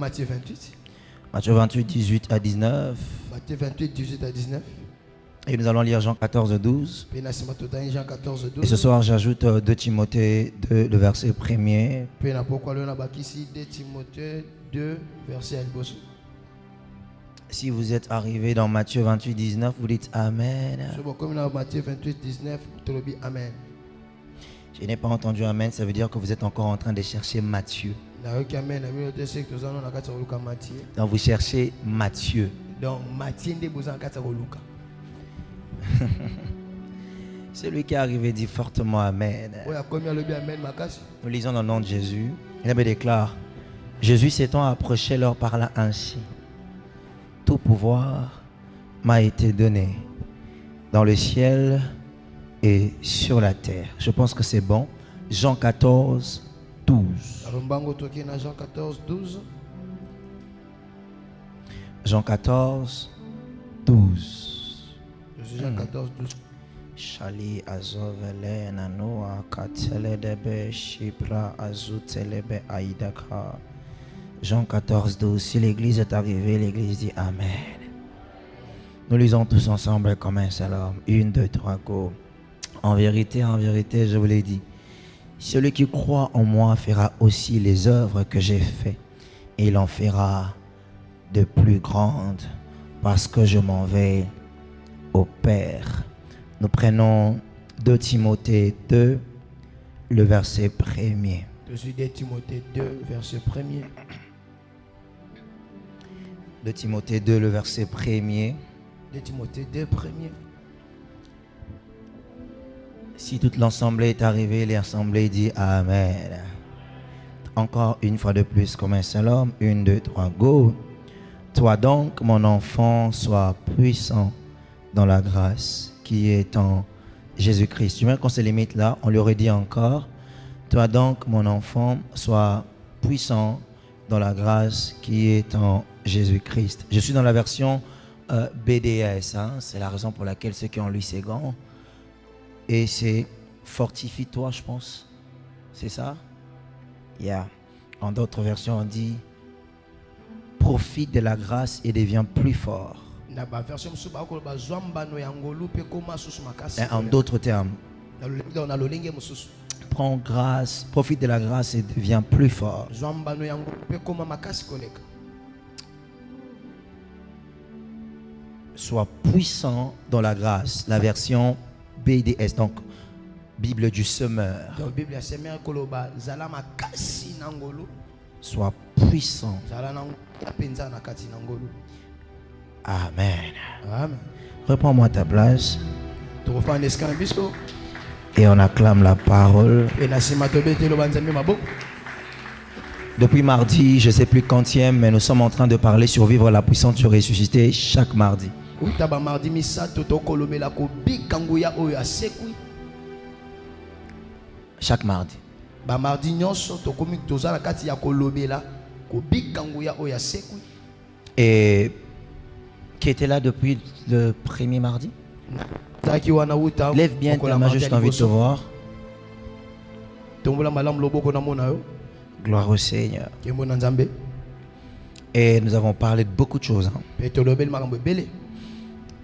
Matthieu 28. Matthieu 28, 18 à 19. Matthieu 28, 18 à 19. Et nous allons lire Jean 14, 12. Jean 14, 12. Et ce soir, j'ajoute 2 Timothée 2, le verset 1er. Timothée 2, verset 1. Si vous êtes arrivé dans Matthieu 28, 19, vous dites Amen. Matthieu 28, 19, Amen. Je n'ai pas entendu Amen, ça veut dire que vous êtes encore en train de chercher Matthieu. Donc vous cherchez Matthieu. Celui qui est arrivé dit fortement Amen. Nous lisons dans le nom de Jésus. Il déclare, Jésus s'étant approché leur parla ainsi. Tout pouvoir m'a été donné dans le ciel et sur la terre. Je pense que c'est bon. Jean 14, 12. Jean 14, 12. Jean 14, 12. Jean 14, 12. Shali azovele nanoa katele debe shibra azutelebe aidaka. Jean 14, 12. Si l'église est arrivée, l'église dit Amen. Nous lisons tous ensemble comme un seul homme. 1, 2, 3, go. En vérité, je vous l'ai dit. Celui qui croit en moi fera aussi les œuvres que j'ai faites. Et il en fera de plus grandes parce que je m'en vais au Père. Nous prenons 2 Timothée 2, le verset 1er. 2 Timothée 2, verset 1er. 2 Timothée 2, le verset 1er. 2 Timothée 2, 1er. Si toute l'assemblée est arrivée, l'assemblée dit Amen. Encore une fois de plus, comme un seul homme. 1, 2, 3, go. Toi donc, mon enfant, sois puissant dans la grâce qui est en Jésus-Christ. Tu vois qu'on se limite là, on lui aurait dit encore. Toi donc, mon enfant, sois puissant dans la grâce qui est en Jésus-Christ. Je suis dans la version BDS. C'est la raison pour laquelle ceux qui ont lu ces gants. Et c'est fortifie-toi, je pense. C'est ça? Yeah. En d'autres versions, on dit profite de la grâce et deviens plus fort. Et en d'autres termes, prends grâce, profite de la grâce et deviens plus fort. Sois puissant dans la grâce. La version BDS, donc Bible du semeur. Sois puissant. Amen. Amen. Reprends-moi ta place. Et on acclame la parole. Depuis mardi, je ne sais plus quantième, mais nous sommes en train de parler sur vivre la puissance du ressuscité chaque mardi. Chaque mardi. Et qui était là depuis le premier mardi? Lève bien ta main, je t'invite de te voir. Gloire au Seigneur. Et nous avons parlé de beaucoup de choses.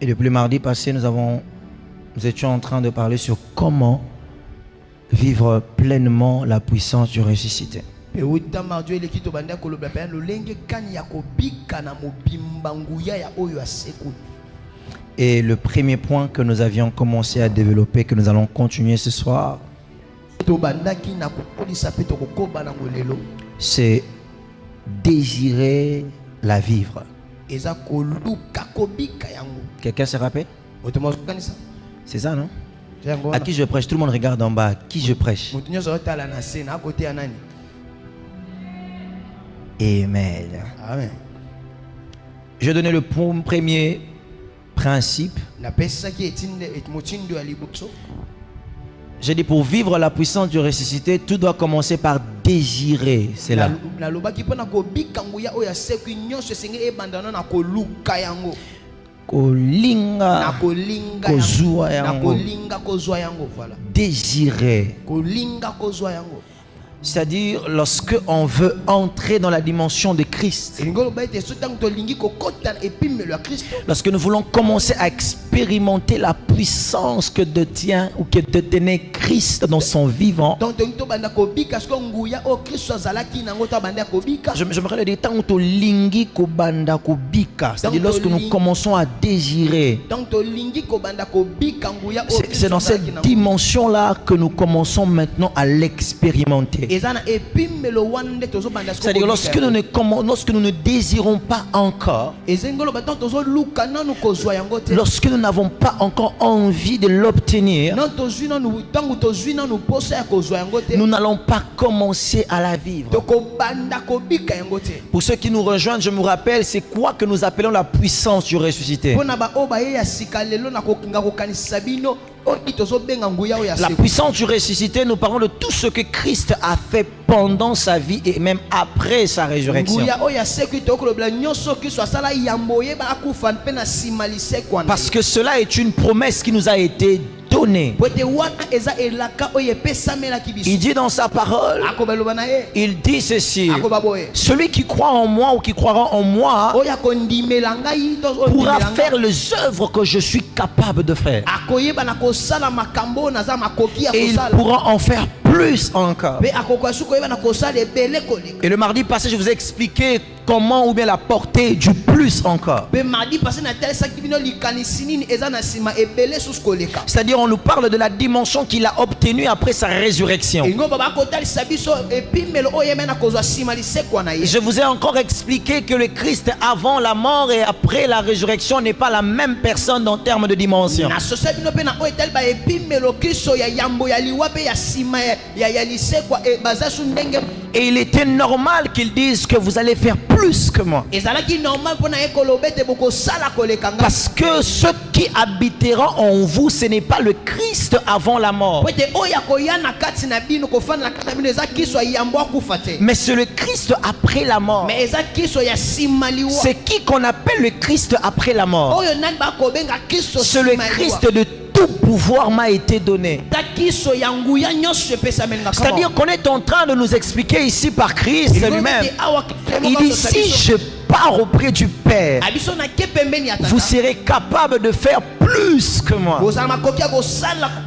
Et depuis le mardi passé, nous étions en train de parler sur comment vivre pleinement la puissance du ressuscité. Et le premier point que nous avions commencé à développer, que nous allons continuer ce soir, c'est désirer la vivre. Quelqu'un se rappelle? C'est ça, non? À qui je prêche? Tout le monde regarde en bas. À qui je prêche? Amen. Amen. Je donnais le premier principe. J'ai dit pour vivre la puissance du ressuscité, tout doit commencer par désirer cela. Kolinga kozua yango. Désirer. C'est-à-dire lorsque on veut entrer dans la dimension de Christ. Lorsque nous voulons commencer à expérimenter la puissance que détient ou que détenait Christ dans son vivant. J'aimerais le dire c'est-à-dire lorsque nous commençons à désirer. C'est dans cette dimension-là que nous commençons maintenant à l'expérimenter. C'est-à-dire lorsque nous ne désirons pas encore, lorsque nous n'avons pas encore envie de l'obtenir, nous n'allons pas commencer à la vivre. Pour ceux qui nous rejoignent, je me rappelle, c'est quoi que nous appelons la puissance du ressuscité? La puissance du ressuscité, nous parlons de tout ce que Christ a fait pendant sa vie et même après sa résurrection. Parce que cela est une promesse qui nous a été donnée. Il dit dans sa parole, il dit ceci: celui qui croit en moi ou qui croira en moi pourra faire les œuvres que je suis capable de faire. Et il pourra en faire plus encore. Et le mardi passé, je vous ai expliqué comment ou bien la portée du plus encore. C'est-à-dire on nous parle de la dimension qu'il a obtenue après sa résurrection. Je vous ai encore expliqué que le Christ avant la mort et après la résurrection n'est pas la même personne en termes de dimension. Et il était normal qu'ils disent que vous allez faire plus que moi. Parce que ce qui habitera en vous, ce n'est pas le Christ avant la mort, mais c'est le Christ après la mort. C'est qui qu'on appelle le Christ après la mort? C'est le Christ de tout pouvoir m'a été donné. C'est-à-dire qu'on est en train de nous expliquer ici par Christ lui-même. Il dit: si je pars auprès du Père, vous serez capable de faire plus que moi.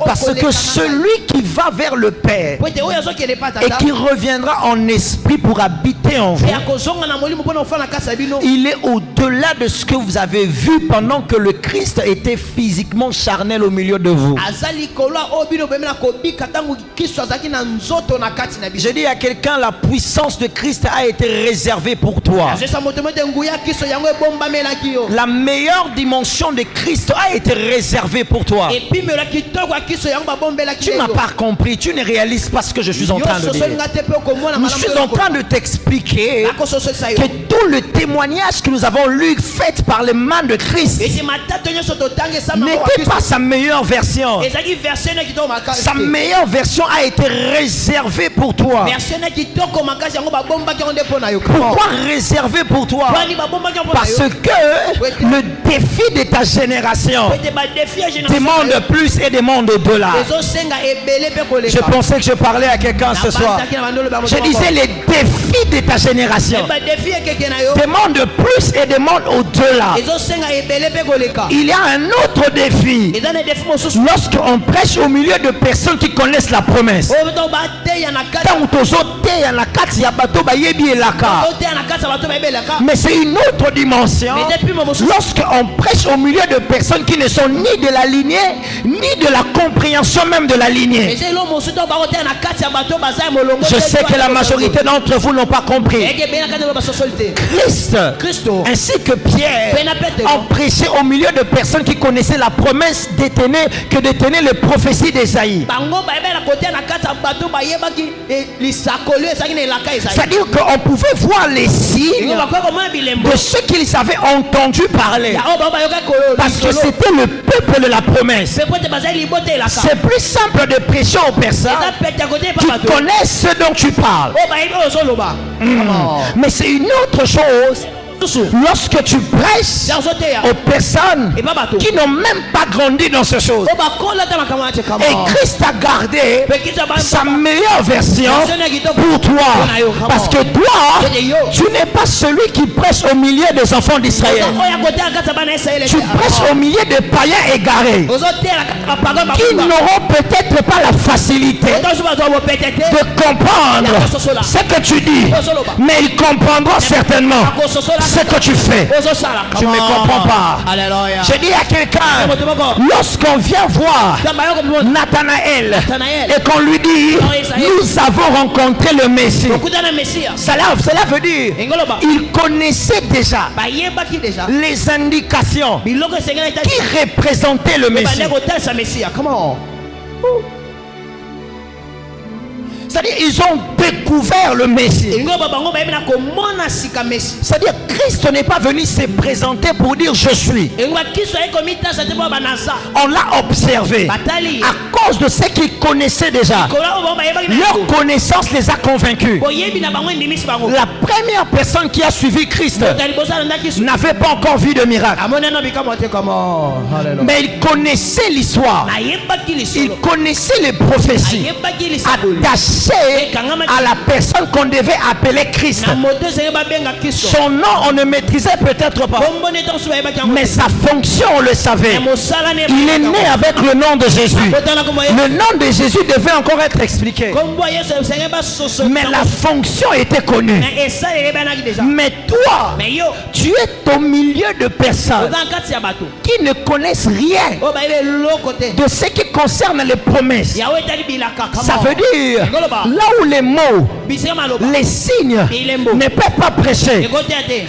Parce que celui qui va vers le Père et qui reviendra en esprit pour habiter en vous, il est au-delà de ce que vous avez vu pendant que le Christ était physiquement charnel au milieu de vous. Je dis à quelqu'un: la puissance de Christ a été réservée pour toi. La meilleure dimension de Christ a été réservée pour toi. Tu n'as pas compris, tu ne réalises pas ce que je suis en train de dire. Je suis en train de t'expliquer que tout le témoignage que nous avons lu fait par les mains de Christ n'était pas sa meilleure version. Sa meilleure version a été réservée pour toi. Pourquoi réservée pour toi? Parce que le défi de ta génération demande plus et demande au-delà. Je pensais que je parlais à quelqu'un ce soir. Je disais: les défis de ta génération demandent plus et demandent au-delà. Il y a un autre défi. Lorsqu'on prêche au milieu de personnes qui connaissent la promesse, mais c'est une autre dimension. Lorsqu'on prêche au milieu de personnes qui ne sont ni de la lignée, ni de la compréhension même de la lignée. Je sais que la majorité d'entre vous n'ont pas compris. Christ ainsi que Pierre ont prêché au milieu de personnes qui connaissaient la promesse que détenaient les prophéties d'Ésaïe. C'est-à-dire qu'on pouvait voir les signes de ceux qu'ils avaient entendu parler, parce que c'était le peuple de la promesse. C'est plus simple de prêcher aux personnes qui connaissent ce dont tu parles. Mais c'est une autre chose Lorsque tu prêches aux personnes qui n'ont même pas grandi dans ces choses, et Christ a gardé sa meilleure version pour toi, parce que toi, tu n'es pas celui qui prêche au milieu des enfants d'Israël. Tu prêches au milieu des païens égarés qui n'auront peut-être pas la facilité de comprendre ce que tu dis, mais ils comprendront certainement ce que tu fais. Tu ne me comprends pas. Je dis à quelqu'un, lorsqu'on vient voir Nathanaël et qu'on lui dit nous avons rencontré le Messie, cela veut dire il connaissait déjà les indications qui représentaient le Messie. C'est-à-dire ils ont découvert le Messie. C'est-à-dire Christ n'est pas venu se présenter pour dire je suis. On l'a observé à cause de ce qu'ils connaissaient déjà. Leur connaissance les a convaincus. La première personne qui a suivi Christ n'avait pas encore vu de miracle, mais il connaissait l'histoire, il connaissait les prophéties attachées à la personne qu'on devait appeler Christ. Son nom on ne maîtrisait peut-être pas, mais sa fonction on le savait. Il est né avec le nom de Jésus. Le nom de Jésus devait encore être expliqué, mais la fonction était connue. Mais toi, tu es au milieu de personnes qui ne connaissent rien de ce qui concerne les promesses. Ça veut dire là où les mots, les signes ne peuvent pas prêcher,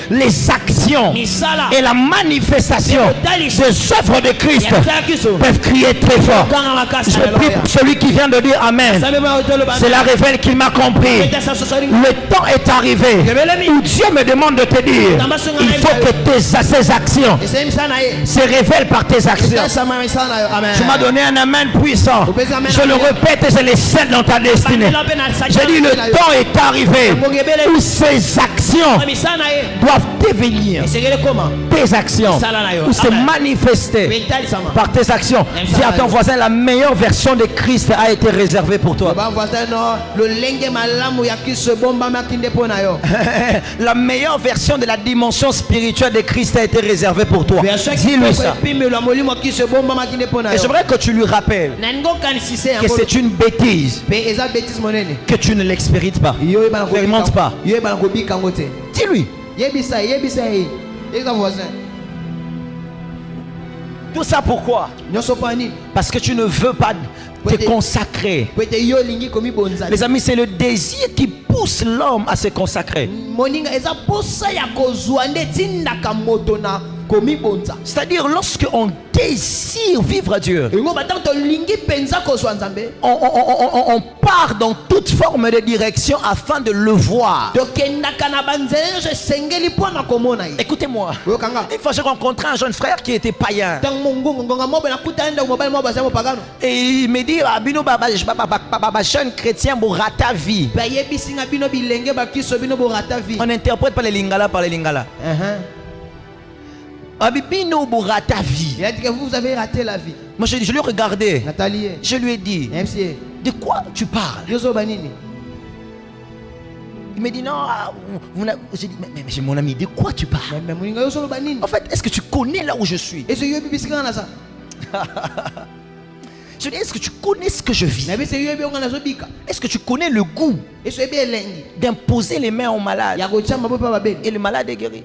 les actions et la manifestation des œuvres de Christ peuvent crier très fort. Je prie pour celui qui vient de dire Amen. Cela révèle qu'il m'a compris. Le temps est arrivé où Dieu me demande de te dire il faut que ces actions se révèlent par tes actions. Tu m'as donné un Amen puissant. Je le répète et je le scelle dans ta destinée. J'ai dit le temps est arrivé où ces actions doivent devenir tes actions, ou se manifester par tes actions. Dis à ton voisin, la meilleure version de Christ a été réservée pour toi. La meilleure version de la dimension spirituelle de Christ a été réservée pour toi. Dis-lui ça. Et j'aimerais que tu lui rappelles que c'est une bêtise que tu ne l'expérientes pas. N'expérimente pas. Dis-lui. Tout ça pourquoi? Parce que tu ne veux pas te consacrer. Les amis, c'est le désir qui pousse l'homme à se consacrer. C'est-à-dire lorsque on désire vivre Dieu, on part dans toute forme de direction afin de le voir. Écoutez-moi, une fois j'ai rencontré un jeune frère qui était païen et il me dit jeune chrétien borata vie. On n'interprète pas les lingala par les lingala. Il a dit que vous avez raté la vie. Moi je lui ai regardé. Nathalie, je lui ai dit de quoi tu parles? Il me dit non. J'ai dit mais mon ami, de quoi tu parles? En fait, est-ce que tu connais là où je suis? Je lui ai dit, est-ce que tu connais ce que je vis? Est-ce que tu connais le goût d'imposer les mains aux malades et le malade est guéri?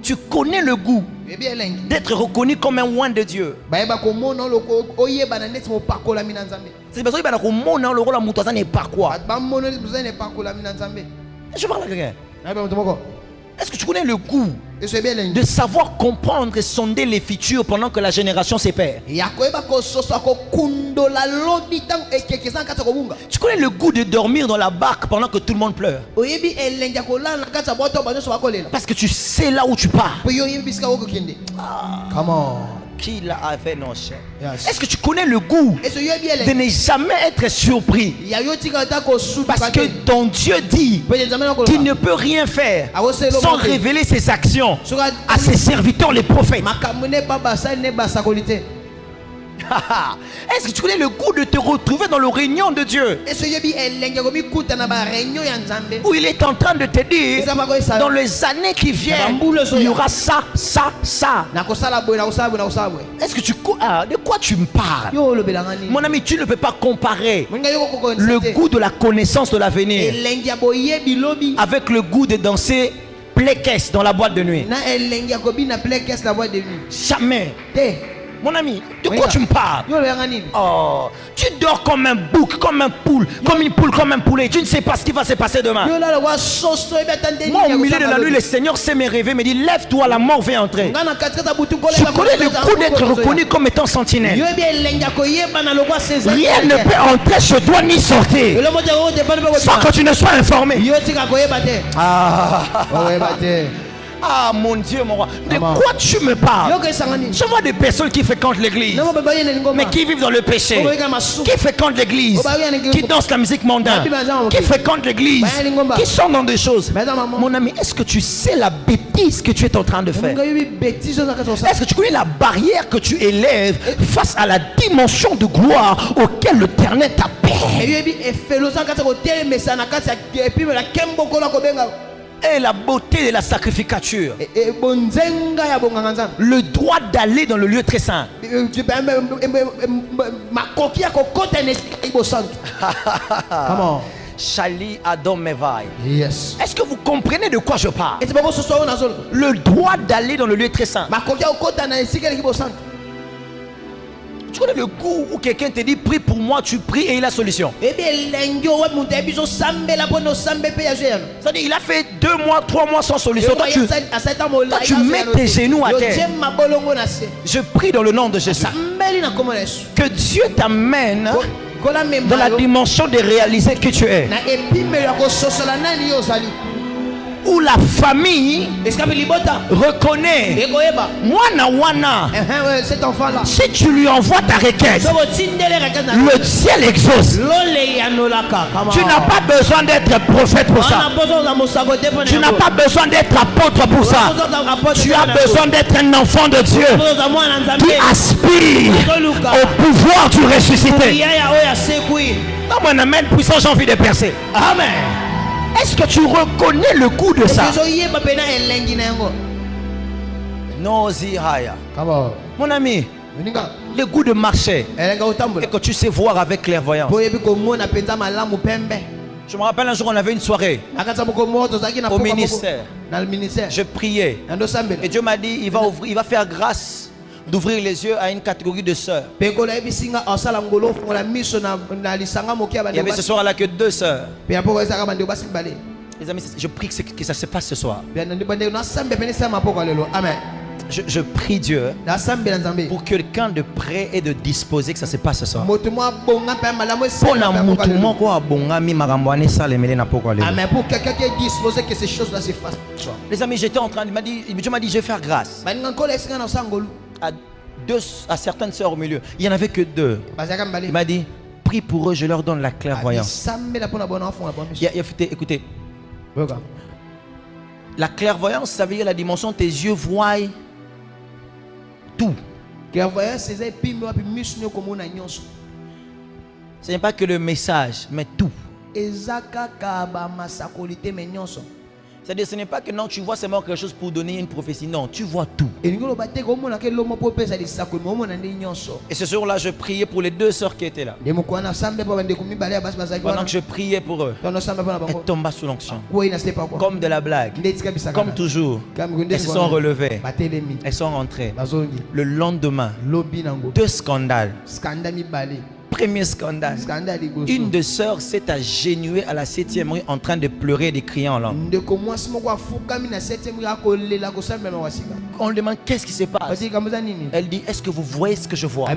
Tu connais le goût d'être reconnu comme un oint de Dieu. C'est parce que je parle à quelqu'un. Est-ce que tu connais le goût de savoir comprendre et sonder les futurs pendant que la génération se perd? Tu connais le goût de dormir dans la barque pendant que tout le monde pleure? Parce que tu sais là où tu pars. Come on. qu'il avait non cher. Yes. Est-ce que tu connais le goût Et ce yeux bien de ne jamais être surpris? Parce que ton Dieu dit qu'il ne peut rien faire sans révéler ses actions à ses serviteurs les prophètes. Est-ce que tu connais le goût de te retrouver dans le réunion de Dieu où il est en train de te dire dans les années qui viennent il y aura ça, ça, ça. Est-ce que de quoi tu me parles? Mon ami, tu ne peux pas comparer le goût de la connaissance de l'avenir avec le goût de danser pléquesse dans la boîte de nuit. Jamais. Mon ami, de quoi tu me parles? Oh, tu dors comme un bouc, comme un poule, comme une poule, comme un poulet. Tu ne sais pas ce qui va se passer demain. Moi, au milieu de la nuit, le Seigneur sait me rêver, me dit lève-toi, la mort vient entrer. Je connais le goût d'être reconnu comme étant sentinelle. Rien ne peut entrer chez toi ni sortir sans que tu ne sois informé. Ah mon Dieu, mon roi, de quoi tu me parles? Je vois des personnes qui fréquentent l'église, mais qui vivent dans le péché, qui fréquentent l'église, qui dansent la musique mondaine, qui fréquentent l'église, qui sont dans des choses. Mon ami, est-ce que tu sais la bêtise que tu es en train de faire? Est-ce que tu connais la barrière que tu élèves face à la dimension de gloire auquel l'Éternel t'appelle? Et la beauté de la sacrificature, le droit d'aller dans le lieu très saint. Chali Adam Mevaï. Yes. Est-ce que vous comprenez de quoi je parle? Le droit d'aller dans le lieu très saint. Tu connais le goût où quelqu'un te dit prie pour moi, tu pries et il a solution. C'est-à-dire il a fait 2 mois, 3 mois sans solution. Toi, tu mets tes genoux à terre. Je prie dans le nom de Jésus que Dieu t'amène dans la dimension de réaliser qui tu es, où la famille reconnaît Wana, cet enfant-là. si tu lui envoies ta requête, le ciel exauce. Tu n'as pas besoin d'être prophète pour ça. Tu n'as pas besoin d'être apôtre pour ça. Tu as besoin d'être un enfant de Dieu qui aspire au pouvoir du ressuscité. Non, mon amen puissant, j'ai envie de percer. Amen. Est-ce que tu reconnais le goût de ça? Mon ami, le goût de marcher et que tu sais voir avec clairvoyance. Je me rappelle un jour, on avait une soirée au ministère. Je priais et Dieu m'a dit il va faire grâce d'ouvrir les yeux à une catégorie de sœurs. Il y avait ce soir-là que 2 sœurs. Les amis, je prie que ça se passe ce soir. Je prie Dieu pour quelqu'un de prêt et de disposé que ça se passe ce soir. Pour quelqu'un qui est disposé que ces choses-là se fassent. Les amis, j'étais en train, Dieu m'a dit, je vais faire grâce à certaines sœurs au milieu. Il n'y en avait que 2. Il m'a dit, prie pour eux, je leur donne la clairvoyance. Écoutez, la clairvoyance, ça veut dire la dimension, tes yeux voient tout. Ce n'est pas que le message, mais tout. C'est-à-dire, ce n'est pas que non, tu vois seulement quelque chose pour donner une prophétie. Non, tu vois tout. Et ce jour-là, je priais pour les 2 sœurs qui étaient là. Pendant que je priais pour eux, elles tombaient sous l'onction. Comme de la blague. Comme toujours. Elles se sont relevées. Elles sont rentrées. Le lendemain, 2 scandales. Premier scandale. Une de sœurs s'est agenouillée à la 7e rue en train de pleurer et de crier en langue. On lui demande qu'est-ce qui se passe. Elle dit, est-ce que vous voyez ce que je vois?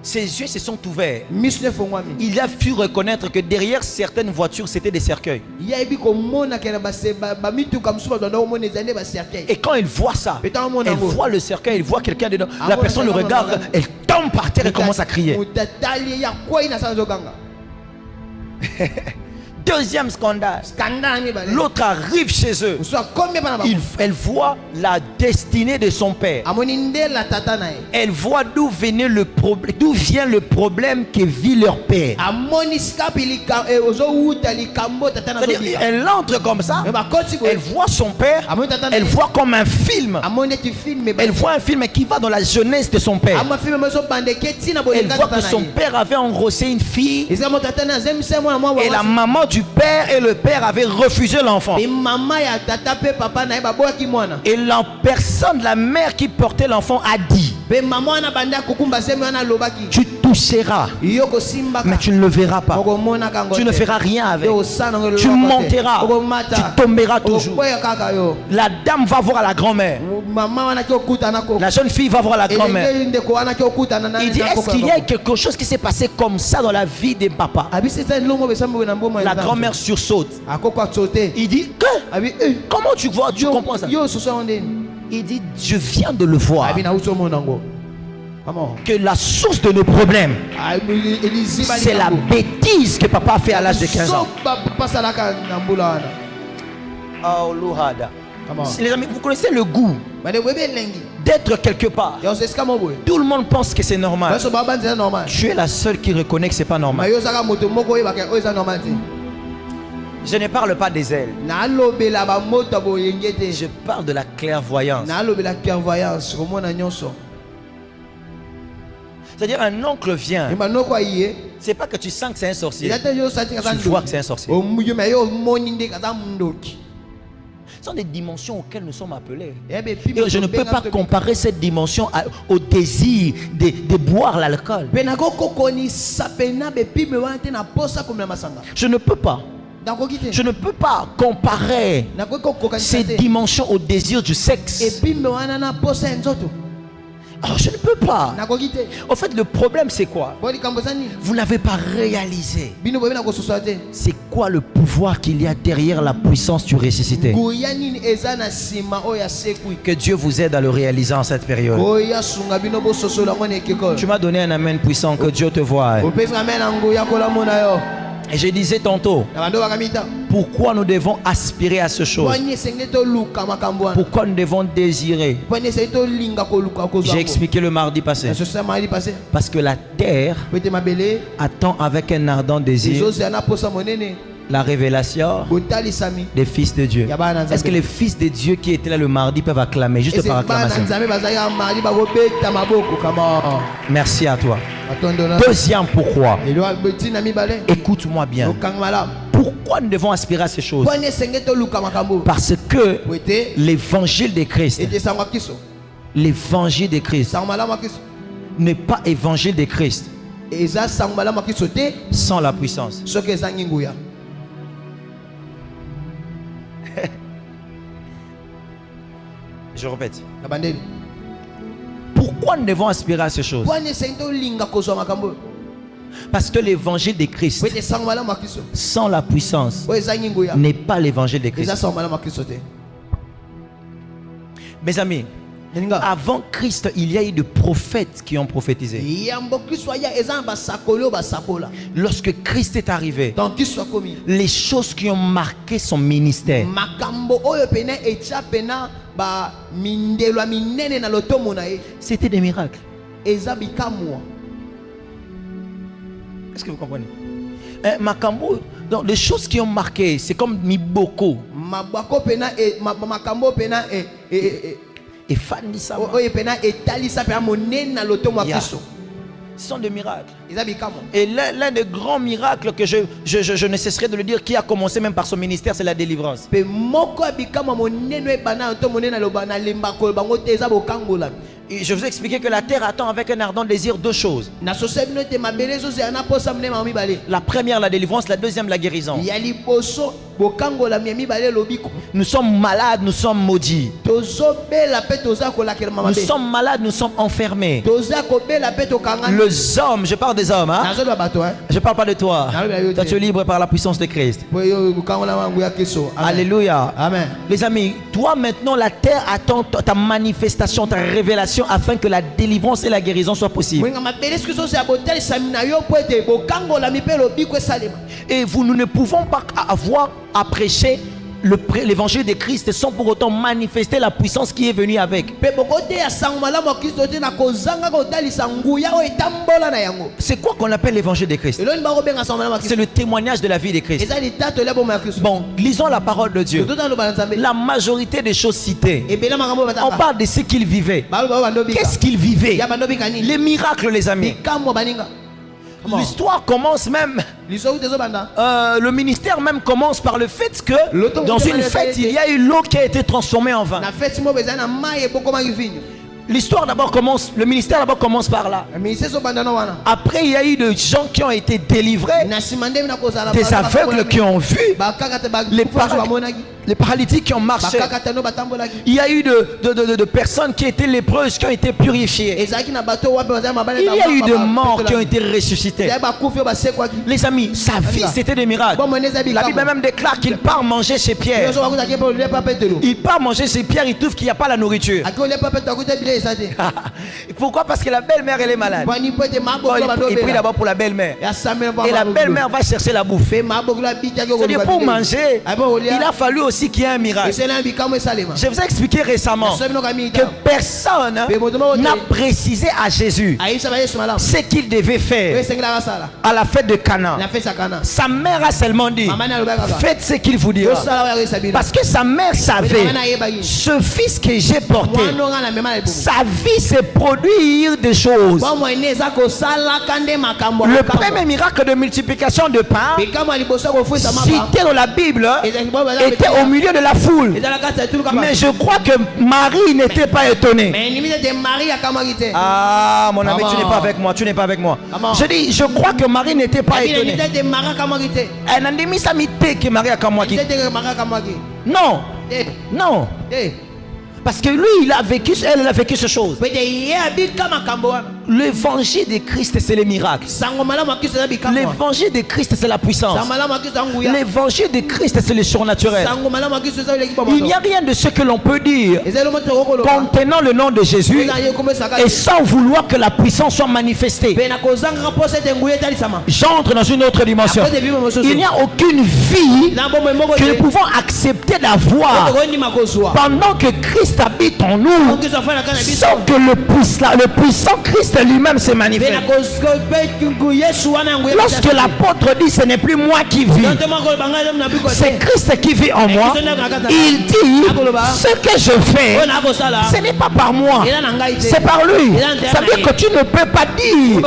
Ses yeux se sont ouverts. miso efongwami Il a pu reconnaître que derrière certaines voitures, c'était des cercueils. yebi komona ke na ba mituka musu ba donda omona ezane ba cercueil Et quand il voit ça, Et tant mon elle amour. voit le cercueil, elle voit quelqu'un dedans. Ah, La bon, personne le ça, regarde, ça, ça. elle tombe par terre et commence à crier. mutatali ya kwai na sanzo ganga Deuxième scandale. skandala mibale L'autre arrive chez eux. musu akombe bana ba Elle voit la destinée de son père. amoni ndela tata na ye Elle voit d'où vient le problème que vit leur père. amoni skapi ozo uta likambo tata na C'est-à-dire, zobika elle entre comme ça. me ba koti Elle voit son père. amoni tata na Elle voit comme un film. amoni ti film me Elle voit un film qui va dans la jeunesse de son père. ama film meso bandeke tina Elle bolinga voit tata que na son ye père avait engrossé une fille. eza mo tata na zemse mwana mwa Et la maman du père et le père avaient refusé l'enfant. et mama ya tata pe papa na ye baboyaki mwana Et la personne, la mère qui portait l'enfant a dit, pe mama wana banda kokumba semi wana alobaki tu toucheras, yo kosimbaka mais tu ne le verras pas. okomonaka ngo Tu ne te. feras rien avec. Yo osala ngo Tu loloko te. monteras. Okomata. Tu tomberas toujours. Okokwea kaka yo La dame va voir la grand-mère. mama wana ki okutana ko La jeune fille va voir la grand-mère. elenge ndeko wana ki okutana na Il dit, est-ce qu'il y a quelque chose qui s'est passé comme ça dans la vie des papas? abi sesa longo besambo na mboma La grand-mère sursaute. akoko atsote Il dit, que? abi Comment tu vois, tu comprends ça? yo soso ndeni Il dit, je viens de le voir. abi na uso monango maman Que la source de nos problèmes, c'est la bêtise que papa a fait à l'âge de 15 ans. pasalaka na mbula wana Oh, Louhada. Comment? Les amis, vous connaissez le goût bade webe lengi d'être quelque part. yo seska moboy Tout le monde pense que c'est normal. baso baba nzela normal Tu es la seule qui reconnaît que c'est pas normal. mayo saka moto moko yebaka oyo eza normal te Je ne parle pas des ailes. nalobela bamoto boyenge te Je parle de la clairvoyance. nalobela clairvoyance komona nyonso C'est-à-dire un oncle vient. emanoko aye C'est pas que tu sens que c'est un sorcier. eza te yo sati kaza Tu vois que c'est un sorcier. omuyo me yo omoni nde kaza mundoki Ce sont des dimensions auxquelles nous sommes appelés. ebe Et je ne peux pas comparer cette dimension au désir de boire l'alcool. pe nakokokonisa pena bepime wana te na posa komela masanga Je ne peux pas. nakoki te Je ne peux pas comparer nakoki kokokanisa ces te dimensions au désir du sexe. epime wana na posa ya nzoto Alors je ne peux pas. nakoki te En fait, le problème c'est quoi? po likambo eza nini Vous n'avez pas réalisé bino boyebi na kososola te c'est quoi le pouvoir qu'il y a derrière la puissance du ressuscité. nguya nini eza na nsima oyo ya sekui Que Dieu vous aide à le réaliser en cette période. oyo asunga bino bososola yango na ekeko Tu m'as donné un amen puissant, que Dieu te voie. opesaka me na nguya kolamona yo Et je disais tantôt, na bando bakamita pourquoi nous devons aspirer à ce chose? pwani esengeli toluka makambo wana Pourquoi nous devons désirer? pwani esengeli tolinga koluka kozwa J'ai expliqué le mardi passé. na sosa mali passé Parce que la terre po ete mabele attend avec un ardent désir ezozela na posa monene la révélation botalisami des fils de Dieu. ya bana Est-ce que les fils de Dieu qui étaient là le mardi peuvent acclamer juste ese par bana acclamation? nzambe bazali ya mali bakobeta maboko kama Merci à toi. batondona Deuxième pourquoi? elwa betina mibale Écoute-moi bien. okanga malamu Pourquoi nous devons aspirer à ces choses? pwani esengeli toluka makambo Parce que po ete l'évangile de Christ, ete sango ya kristo l'évangile de Christ sango malamu ya kristo n'est pas évangile de Christ eza sango malamu ya kristo te sans la puissance. soki ezangi nguya Je répète. na bandeli Pourquoi nous devons aspirer à ces choses? pwani esengeli tolinga kozwa makambo oyo Parce que l'évangile de Christ po ete sango malamu ya kristo sans la puissance oyo ezangi nguya n'est pas l'évangile de eza Christ. sango malamu ya kristo te Mes amis, elinga avant Christ, il y a eu des prophètes qui ont prophétisé. yambo kristo aya eza na basakoli oyo basakola Lorsque Christ est arrivé, donc kristo akomi les choses qui ont marqué son ministère, makambo oyo pena etya pena bamindelo ya minene na lotomo na ye c'était des miracles. eza bikamwa Est-ce que vous comprenez? Makambo, donc les choses qui ont marqué, c'est comme Miboko mabwako pena makambo pena et Fanny Sama. oyo pena etalisa pena monene na lotomo ya Yeah. kristo Ce sont des miracles. eza bikamwa Et l'un des grands miracles que je ne cesserai de le dire, qui a commencé même par son ministère, c'est la délivrance. mpe moko ya bikamwa monene oyo ebana na to monene aloba nalemba koloba ngo te eza bokangola Et je vous ai expliqué que la terre attend avec un ardent désir deux choses. na soso bino te mabele ezozela na posa monene mama mibale La première, la délivrance, la deuxième, la guérison. ya liboso bokangola miemi balé lobiko. Nous sommes malades, nous sommes maudits. Tozobela pe toza kolakela Nous mamabe. sommes malades, nous sommes enfermés. Toza kobela pe tokangana. Les hommes, je parle des hommes, hein? Nazo ba bato hein. Je ne parle pas de toi. Toi, tu es libre par la puissance de Christ. Po yo bokangola mangu ya Kristo. Amen. Alléluia. Amen. Les amis, toi maintenant, la terre attend ta manifestation, ta révélation afin que la délivrance et la guérison soient possibles. Mwenga mabele skiso se abotel samina yo po ete bokangola mi pe lobiko esalema. Et nous ne pouvons pas avoir à prêcher l'évangile de Christ sans pour autant manifester la puissance qui est venue avec. Pe bokote ya sango malamu Kristo te na kozanga kotalisa nguya o etambola na yango. C'est quoi qu'on appelle l'évangile de Christ? Eloni ba kobenga sango malamu C'est Kristo. le témoignage de la vie de Christ. Ezali tato lebo ma Kristo. Bon, lisons la parole de Dieu. Toto lo banzambe. La majorité des choses citées, Ebela makambo on bataka. parle de ce qu'il vivait. Ba ba bando bika. Qu'est-ce qu'il vivait? Ya bando bika nini? Les miracles, les amis. Bikamwa baninga. L'histoire commence même, Liso tezo banda. le ministère même commence par le fait que L'automne dans vous une demande fête, de- il y a eu l'eau qui a été transformée en vin. Na fête mo bezana maye boko ma vinyo. L'histoire d'abord commence, le ministère d'abord commence par là. Mais c'est so banda no wana. Après, il y a eu des gens qui ont été délivrés, Na simande na kozala. des aveugles qui ont vu, bakaka te ba les bamonaki. les paralytiques qui ont marché. Bakaka te no batambolaki. Il y a eu de personnes qui étaient lépreuses, qui ont été purifiées. Ezaki na bato wapi bazana mabale Il na. y a eu de morts qui ont été ressuscités. Ya ba kufi ba sekwaki. Les amis, sa vie c'était des miracles. Bon moneza La bika. Bible même déclare qu'il part manger chez Pierre. Yo so bakuza ke po le pa petelo. Il part manger chez Pierre, il trouve qu'il n'y a pas la nourriture. Ako le pa petelo akuta bile esate. Pourquoi? Parce que la belle-mère elle est malade. Bani pote mabo Bon, ba bando. il prie d'abord pour la belle-mère. Ya samela ba. Et la belle-mère va chercher la bouffe. fait mabo la bita ko. C'est-à-dire pour manger, il a fallu aussi qu'il y ait un miracle. C'est là bikamo esalema. Je vous ai expliqué récemment que personne n'a précisé à Jésus Aisha ba Yesu malamu. ce qu'il devait faire Esengela sala. à la fête de Cana. Na fête sakana. Sa mère a seulement dit, Mama na lobaka ba. faites ce qu'il vous dira. Yo sala wa esabila. Parce que sa mère savait, ce fils que j'ai porté, Wano nga na mema na ibubu. sa vie c'est produire des choses. Ba mo ineza ko sala kande makambo. Le premier miracle de multiplication de pain, bikamo alibosa ko fuisa mama. cité dans la Bible, était au milieu de la foule. Ezala kata tulu kama. Mais je crois que Marie n'était pas étonnée. Mais ni de Marie akamagite. Ah, mon ami, Maman. tu n'es pas avec moi, tu n'es pas avec moi. Maman. Je dis, je crois que Marie n'était pas Ni étonnée. de Marie akamagite. Elle n'a mis sa mité que Marie a comme moi qui. Ni de Marie akamagi. Non, Eh, non. eh. Parce que lui, il a vécu, elle a vécu ces choses. Pete ye abika makambo wana. L'évangile de Christ, c'est le miracle. Sango malamu akiso na bikamo. L'évangile de Christ, c'est la puissance. Sango malamu akiso nguya. L'évangile de Christ, c'est le surnaturel. Sango malamu akiso za ile kibobo. Il n'y a rien de ce que l'on peut dire Ezelo moto kokolo. contenant le nom de Jésus Eza ye kombe saka. et sans vouloir que la puissance soit manifestée. Pena kozanga pose te nguya tali sama. J'entre dans une autre dimension. Après depuis mon Il n'y a aucune vie Na bombe moko que nous te. pouvons accepter d'avoir Tokoni makozwa. pendant que Christ habite en nous, Okiso fana kana biso. sans que le puissant Christ lui-même se manifeste. Pena kosko pe nguya Yesu wana nguya. Lorsque l'apôtre dit ce n'est plus moi qui vis, c'est Christ qui vit en moi, il dit ce que je fais, ce n'est pas par moi, c'est par lui. Ça veut dire que tu ne peux pas dire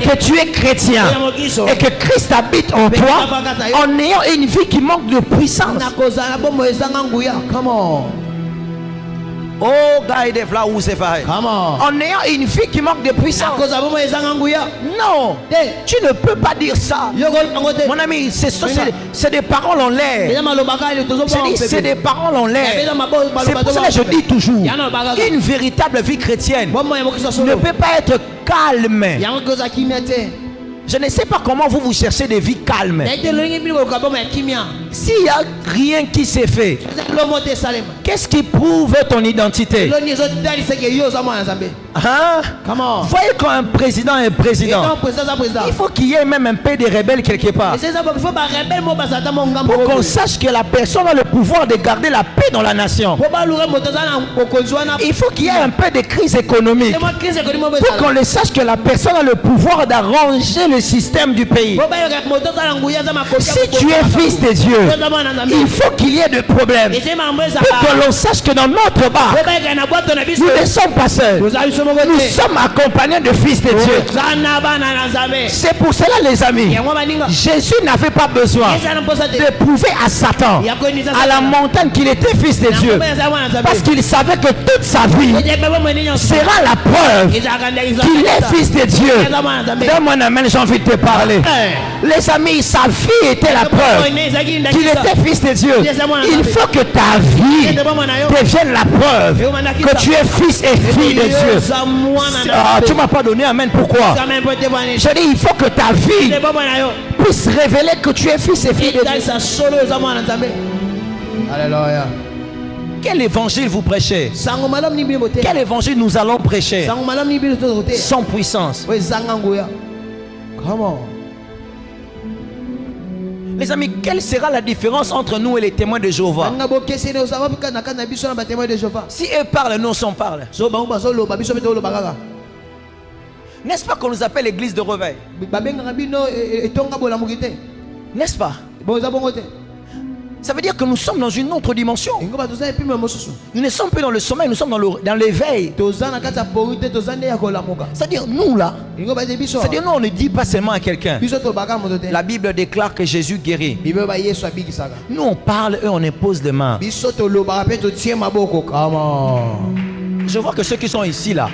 que tu es chrétien et que Christ habite en toi en ayant une vie qui manque de puissance. Come on. Oh, guide là où c'est vrai. Come on. En ayant une vie qui manque de puissance. Non, tu ne peux pas dire ça. Mon ami, c'est des paroles en l'air. Je dis, c'est des paroles en l'air. C'est pour ça que je dis toujours, une véritable vie chrétienne ne peut pas être calme. Je ne sais pas comment vous cherchez des vies calmes. S'il n'y a rien qui s'est fait, qu'est-ce qui prouve ton identité? Hein? Voyez quand un président est président, il faut qu'il y ait même un peu de rebelles quelque part. Pour qu'on sache que la personne a le pouvoir de garder la paix dans la nation. Il faut qu'il y ait un peu de crise économique. Pour qu'on le sache que la personne a le pouvoir d'arranger le système du pays. Si tu es fils de Dieu, il faut qu'il y ait des problèmes. Pour que l'on sache que dans notre bar, nous ne sommes pas seuls. Nous sommes accompagnés de fils de Dieu. C'est pour cela, les amis, Jésus n'avait pas besoin de prouver à Satan, à la montagne, qu'il était fils de Dieu. Parce qu'il savait que toute sa vie sera la preuve qu'il est fils de Dieu. Donne-moi un amen, j'ai envie de te parler. Les amis, sa vie était la preuve qu'il était fils de Dieu, il faut que ta vie devienne la preuve que tu es fils et fille de Dieu. Ah, tu ne m'as pas donné amen. Pourquoi? Je dis, il faut que ta vie puisse révéler que tu es fils et fille de Dieu. Alléluia. Quel évangile vous prêchez? Quel évangile nous allons prêcher? Sans puissance. Comment? Les amis, quelle sera la différence entre nous et les témoins de Jéhovah? Si eux parlent, nous on parle. N'est-ce pas qu'on nous appelle l'église de réveil? N'est-ce pas? Ça veut dire que nous sommes dans une autre dimension. Nous ne sommes plus dans le sommeil, nous sommes dans l'éveil. C'est-à-dire nous là, c'est-à-dire nous on ne dit pas seulement à quelqu'un. La Bible déclare que Jésus guérit. Nous on parle, eux on impose les mains. Je vois que ceux qui sont ici là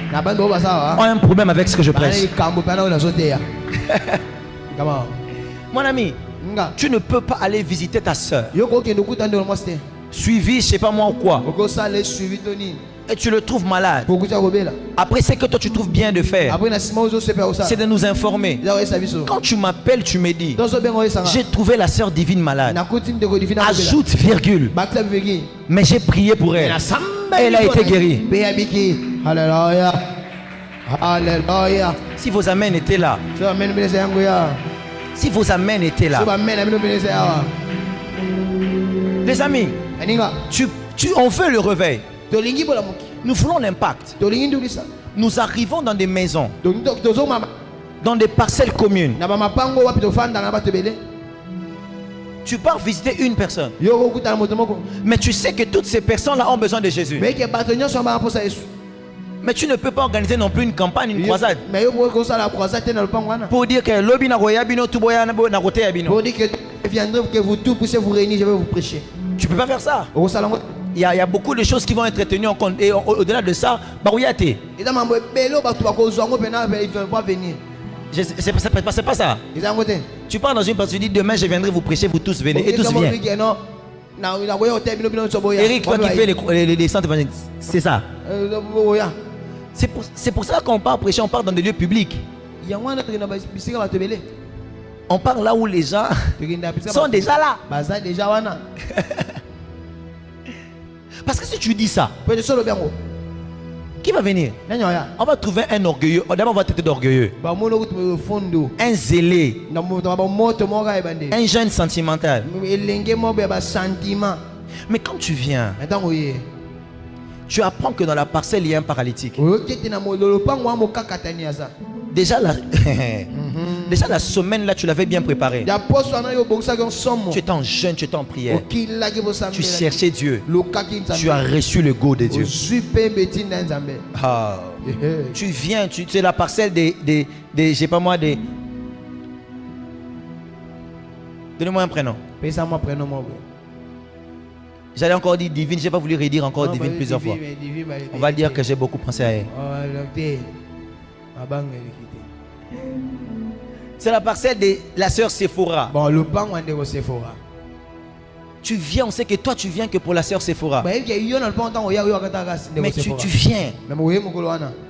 ont un problème avec ce que je prêche. Mon ami, tu ne peux pas aller visiter ta soeur suivi, je sais pas moi ou quoi, et tu le trouves malade. Après, c'est que toi tu trouves bien de faire, c'est de nous informer. Quand tu m'appelles, tu me dis, j'ai trouvé la sœur divine malade. Ajoute virgule. Mais j'ai prié pour elle. Elle a été guérie. Alléluia. Alléluia. Si vos amens étaient là, si vos amens étaient là, les amis, on veut le réveil. Nous voulons l'impact. Nous arrivons dans des maisons, dans des parcelles communes. Tu pars visiter une personne, mais tu sais que toutes ces personnes-là ont besoin de Jésus. Mais tu ne peux pas organiser non plus une campagne, une croisade, pour dire que l'obi na roya bino tout boya na roté bino. Pour dire que viendrez que vous tous puissiez vous réunir, je vais vous prêcher. Tu peux pas faire ça. Il y a beaucoup de choses qui vont être tenues en compte, et au-delà de ça, barouyate. C'est pas ça. Tu pars dans une partie, tu dis demain je viendrai vous prêcher, vous tous venez, et tous viennent. Eric, toi qui fais les centres évangéliques, c'est ça. C'est pour ça qu'on part prêcher, on part dans des lieux publics. On part là où les gens sont déjà là. Parce que si tu dis ça, qui va venir? On va trouver un orgueilleux. D'abord on va traiter d'orgueilleux, un zélé, un jeune sentimental. Mais quand tu viens, tu apprends que dans la parcelle il y a un paralytique. Déjà la semaine là tu l'avais bien préparé. Tu étais en jeûne, tu étais en prière. Tu cherchais Dieu. Tu as reçu le go de Dieu. Ah. Tu viens, c'est la parcelle des je sais pas moi, des... Donnez-moi un prénom. J'allais encore dire divine, j'ai pas voulu redire encore divine plusieurs fois. On va dire que j'ai beaucoup pensé à elle. C'est la parcelle de la sœur Sephora. Tu viens, on sait que toi tu viens que pour la sœur Sephora. Mais tu viens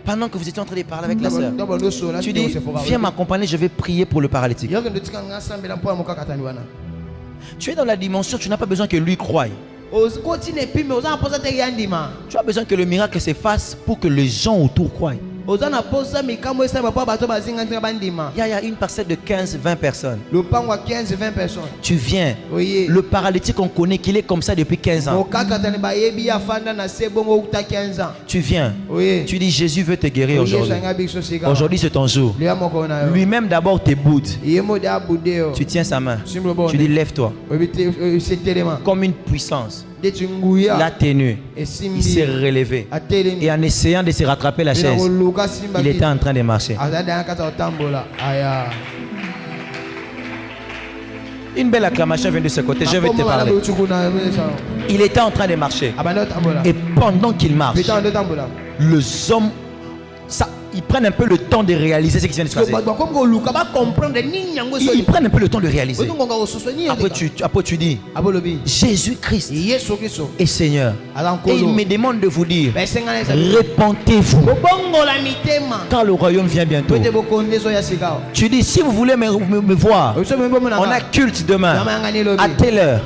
pendant que vous étiez en train de parler avec la sœur. Tu dis, viens m'accompagner, je vais prier pour le paralytique. Tu es dans la dimension, tu n'as pas besoin que lui croie. Tu as besoin que le miracle s'efface pour que les gens autour croient. Il y a une parcelle de 15-20 personnes. Tu viens. Le paralytique, on connaît qu'il est comme ça depuis 15 ans. Tu viens. Tu dis Jésus veut te guérir aujourd'hui. Aujourd'hui c'est ton jour. Lui-même d'abord te boude. Tu tiens sa main. Tu dis lève-toi. Comme une puissance. Il a tenu, il s'est relevé, et en essayant de se rattraper la chaise, il était en train de marcher. Une belle acclamation vient de ce côté, je vais te parler. Il était en train de marcher, et pendant qu'il marche, les hommes, ils prennent un peu le temps de réaliser ce qui vient de se passer. Ils prennent un peu le temps de réaliser. Après tu dis, Jésus-Christ est Seigneur. Et il me demande de vous dire, répentez-vous. Quand le royaume vient bientôt. Tu dis, si vous voulez me voir, on a culte demain. À telle heure.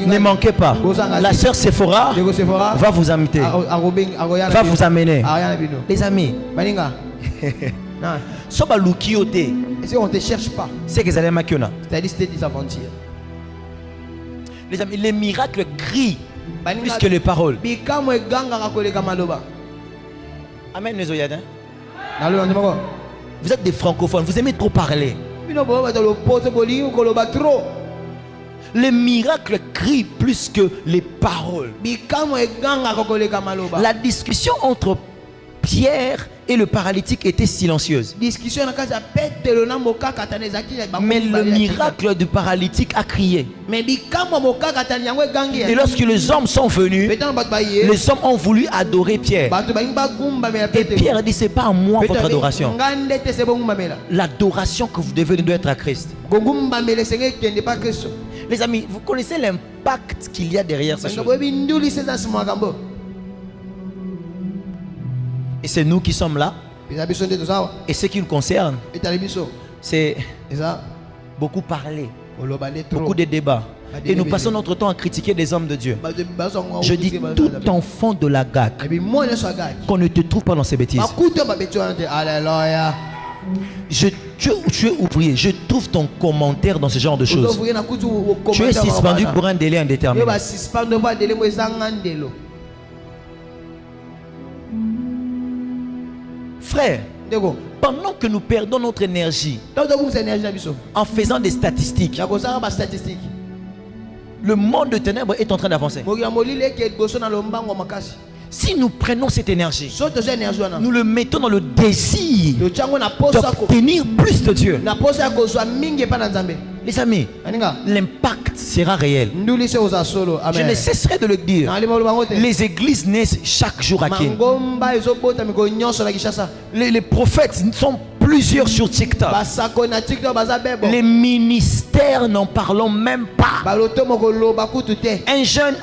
Ne manquez pas. La sœur Sephora va vous amener. Va vous amener. Les amis. Si on ne te cherche pas, c'est que vous allez maquiona. c'est-à-dire que c'est des aventures. Les amis, les miracles crient plus que les paroles. Amen, les oyadins. Vous êtes des francophones, vous aimez trop parler. Les miracles crient plus que les paroles. La discussion entre Pierre et le paralytique était silencieuse. Mais le miracle du paralytique a crié. Et lorsque les hommes sont venus, les hommes ont voulu adorer Pierre. Et Pierre a dit, c'est pas à moi votre adoration. L'adoration que vous devez doit être à Christ. Les amis, vous connaissez l'impact qu'il y a derrière ces choses. Et c'est nous qui sommes là. Et ce qui nous concerne, c'est beaucoup parler, beaucoup de débats. Et nous passons notre temps à critiquer des hommes de Dieu. Je dis tout enfant de la GAC qu'on ne te trouve pas dans ces bêtises. Tu es ouvrier, je trouve ton commentaire dans ce genre de choses. Tu es suspendu pour un délai indéterminé. Frère, pendant que nous perdons notre énergie en faisant des statistiques, le monde de ténèbres est en train d'avancer. Si nous prenons cette énergie, nous le mettons dans le désir d'obtenir plus de Dieu. Les amis, l'impact sera réel. Je ne cesserai de le dire. Les églises naissent chaque jour à Kin. Les prophètes sont plusieurs sur TikTok. Les ministères n'en parlons même pas. Un jeune,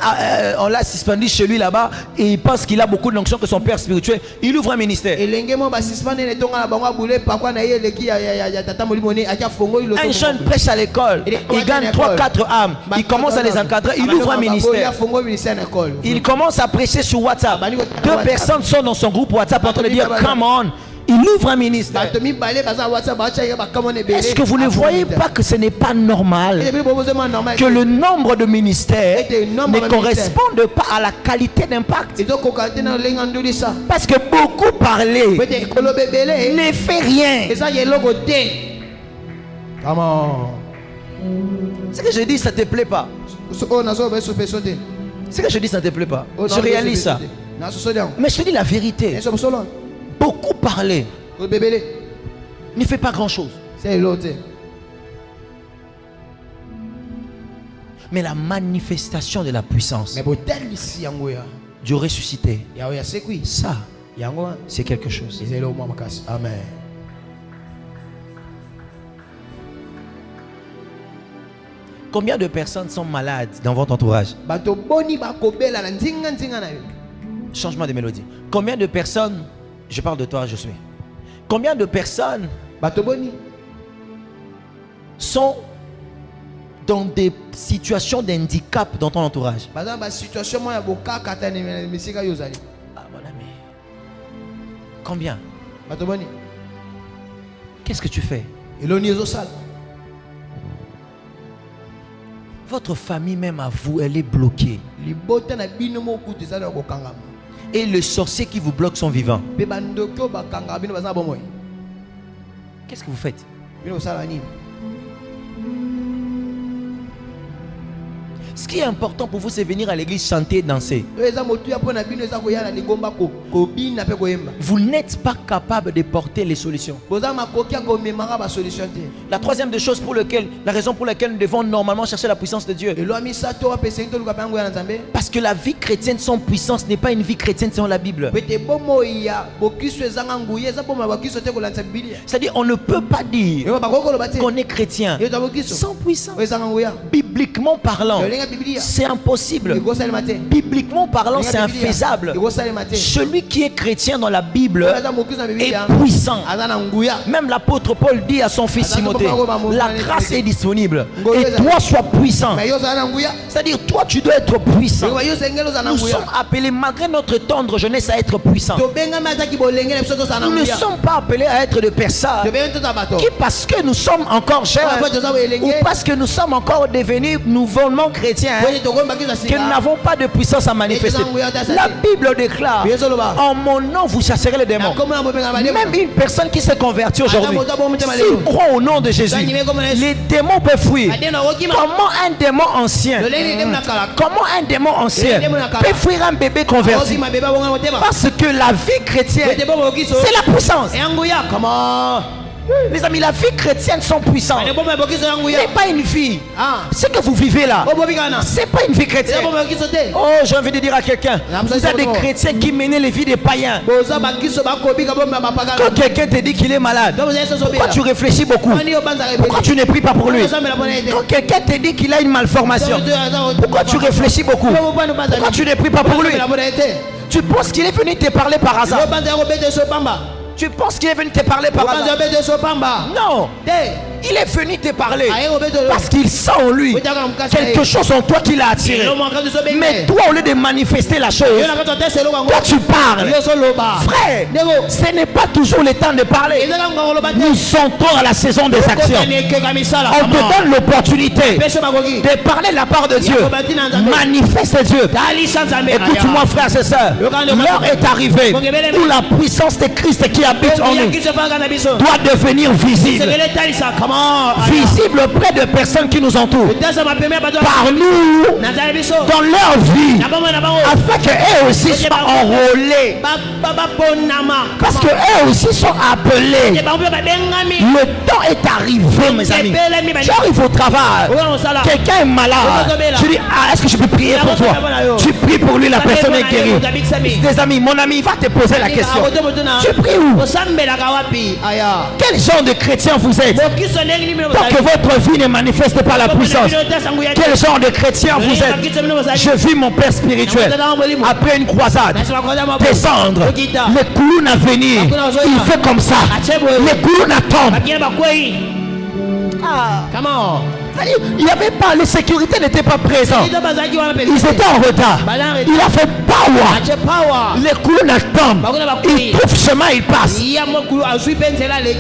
on l'a suspendu chez lui là-bas et il pense qu'il a beaucoup d'onction que son père spirituel. Il ouvre un ministère. Un jeune prêche à l'école. Il gagne 3-4 âmes. Il commence à les encadrer. Il ouvre un ministère. Il commence à prêcher sur WhatsApp. 2 personnes sont dans son groupe WhatsApp en train de dire come on. Il ouvre un ministère. Est-ce que vous ne voyez pas que ce n'est pas normal que le nombre de ministères ne corresponde pas à la qualité d'impact? Parce que beaucoup parler ne fait rien. Ce que je dis, ça ne te plaît pas. Ce que je dis, ça ne te plaît pas. Je réalise ça. Mais je te dis la vérité. Beaucoup parler ne fait pas grand chose. Mais la manifestation de la puissance du ressuscité, ça, c'est quelque chose. Amen. Combien de personnes sont malades dans votre entourage? Changement de mélodie. Combien de personnes, je parle de toi, je suis. Combien de personnes sont dans des situations d'handicap dans ton entourage? Ah mon ami. Combien? Qu'est-ce que tu fais? Votre famille même à vous, elle est bloquée. Et le sorcier qui vous bloque sont vivants. Qu'est-ce que vous faites? Ce qui est important pour vous, c'est venir à l'église chanter et danser. Vous n'êtes pas capable de porter les solutions. La troisième des choses la raison pour laquelle nous devons normalement chercher la puissance de Dieu. Parce que la vie chrétienne sans puissance n'est pas une vie chrétienne selon la Bible. C'est-à-dire, on ne peut pas dire qu'on est chrétien sans puissance. Bibliquement parlant, c'est impossible. Bibliquement parlant, c'est infaisable. Celui qui est chrétien dans la Bible est puissant. Même l'apôtre Paul dit à son fils Timothée, la grâce est disponible et toi sois puissant. C'est-à-dire, toi tu dois être puissant. Nous sommes appelés, malgré notre tendre jeunesse, à être puissants. Nous ne sommes pas appelés à être de personnes qui, parce que nous sommes encore jeunes ou parce que nous sommes encore devenus nouvellement chrétiens, que nous n'avons pas de puissance à manifester. La Bible déclare, en mon nom vous chasserez les démons. Même une personne qui s'est convertie aujourd'hui, s'il croit au nom de Jésus, les démons peuvent fuir. Comment un démon ancien peut fuir un bébé converti? Parce que la vie chrétienne, c'est la puissance. Comment? Les amis, la vie chrétienne sont puissantes. Ce n'est pas une vie. Ce que vous vivez là, ce n'est pas une vie chrétienne. Oh, j'ai envie de dire à quelqu'un, vous êtes des chrétiens qui menaient les vies des païens. Quand quelqu'un te dit qu'il est malade, pourquoi tu réfléchis beaucoup? Pourquoi tu ne pries pas pour lui? Quand quelqu'un te dit qu'il a une malformation, pourquoi tu réfléchis beaucoup? Pourquoi tu ne pries pas pour lui? Tu penses qu'il est venu te parler par hasard? Tu penses qu'il est venu te parler par hasard? Non. Il est venu te parler parce qu'il sent en lui quelque chose en toi qui l'a attiré. Mais toi, au lieu de manifester la chose, toi tu parles. Frère, ce n'est pas toujours le temps de parler. Nous sentons à la saison des actions. On te donne l'opportunité de parler de la part de Dieu. Manifeste Dieu. Écoute-moi, frères et sœurs, l'heure est arrivée où la puissance de Christ qui habite en nous doit devenir visible. Visible auprès de personnes qui nous entourent, par nous, dans leur vie, afin qu'eux aussi soient enrôlés, parce qu'eux aussi sont appelés. Le temps est arrivé, mes amis. Tu arrives au travail, quelqu'un est malade, tu dis, est-ce que je peux prier pour toi? Tu pries pour lui, la personne est guérie. Des amis, mon ami va te poser la question, tu pries où? Quel genre de chrétien vous êtes? Tant que votre vie ne manifeste pas la puissance, quel genre de chrétien vous êtes? Je vis mon père spirituel après une croisade descendre, le clown à venir, il fait comme ça, le clown attend. Comment? Il n'y avait pas, les sécurités n'étaient pas présentes. Ils étaient en retard. Il a fait power. Les clowns attendent. Il trouve chemin, il passe.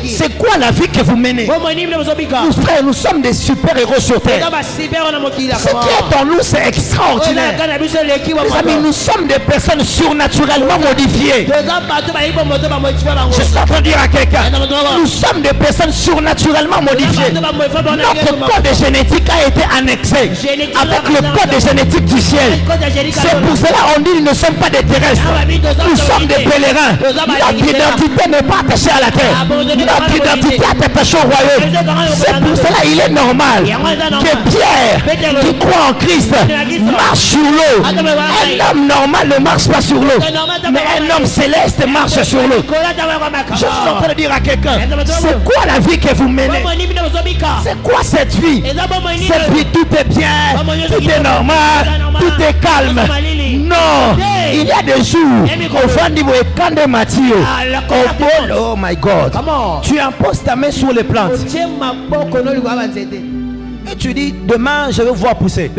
C'est quoi la vie que vous menez? Nous frères, nous sommes des super-héros sur terre. Ce qui est en nous, c'est extraordinaire. Les amis, nous sommes des personnes surnaturellement modifiées. Je suis en train de dire à quelqu'un, nous sommes des personnes surnaturellement modifiées. Notre code génétique a été annexé avec le code génétique du ciel. C'est pour cela on dit qu'ils ne sommes pas des terrestres. Nous sommes des pèlerins. Notre identité n'est pas attachée à la terre. Notre identité est attachée au royaume. C'est pour cela il est normal que Pierre, qui croit en Christ, marche sur l'eau. Un homme normal ne marche pas sur l'eau, mais un homme céleste marche sur l'eau. Je suis en train de dire à quelqu'un, c'est quoi la vie que vous menez? C'est quoi cette vie? Cette vie, tout est bien, tout est normal, tout est calme. Non, il y a des jours au fond du de Matthieu, oh my God, tu imposes ta main sur les plantes et tu dis demain je vais voir pousser.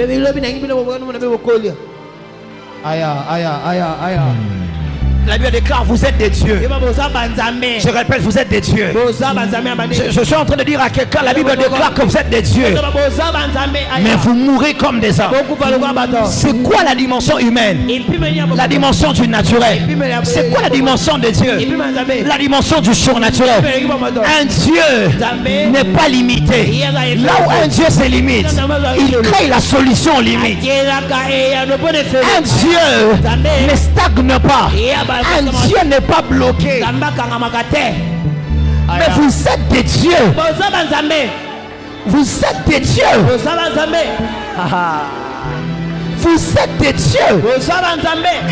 La Bible déclare, vous êtes des dieux. Je répète, vous êtes des dieux. Je suis en train de dire à quelqu'un, la Bible déclare que vous êtes des dieux. Mais vous mourrez comme des hommes. C'est quoi la dimension humaine? La dimension du naturel. C'est quoi la dimension de Dieu? La dimension du surnaturel. Un Dieu n'est pas limité. Là où un Dieu se limite, il crée la solution aux limites. Un Dieu ne stagne pas. Un Dieu n'est pas bloqué. Mais vous êtes des dieux. Vous êtes des dieux. Vous êtes des dieux.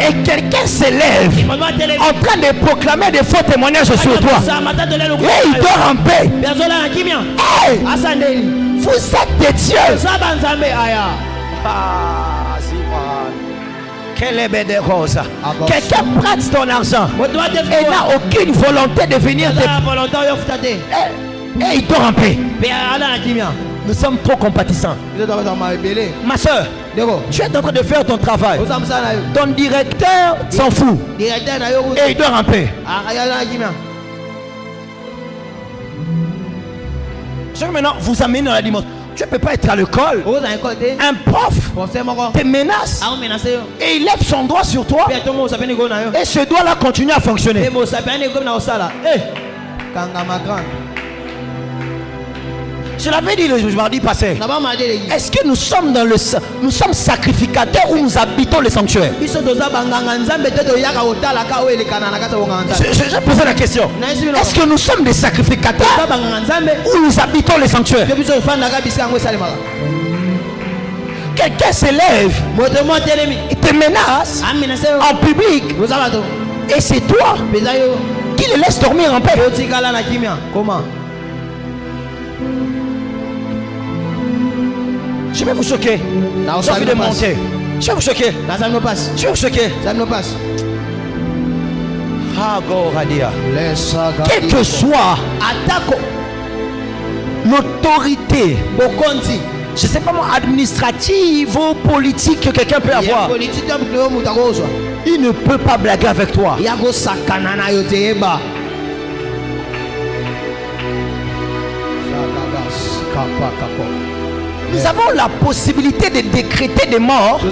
Et quelqu'un s'élève en train de proclamer des faux témoignages sur toi. Et il dort en paix. Hey, vous êtes des dieux. Quelqu'un prête ton argent et n'a aucune volonté de venir et il dort en paix. Nous sommes trop compatissants. Ma soeur, tu es en train de faire ton travail. Ton directeur s'en fout et il dort en paix. Je veux maintenant vous amener dans la dimension. Tu ne peux pas être à l'école. Un prof te menace et il lève son doigt sur toi et ce doigt-là continue à fonctionner. Je l'avais dit le mardi passé. Est-ce que nous sommes sacrificateurs ou nous habitons le sanctuaire? Je posé la question. Est-ce que nous sommes des sacrificateurs ou nous habitons le sanctuaire? Quelqu'un s'élève et te menace en public et c'est toi qui le laisse dormir en paix. Je vais vous choquer. J'ai envie de monter. Je vais vous choquer. Je vais vous choquer. Quelle que soit l'autorité, je ne sais pas moi, administrative ou politique que quelqu'un peut avoir, il ne peut pas blaguer avec toi. Nous avons la possibilité de décréter des morts et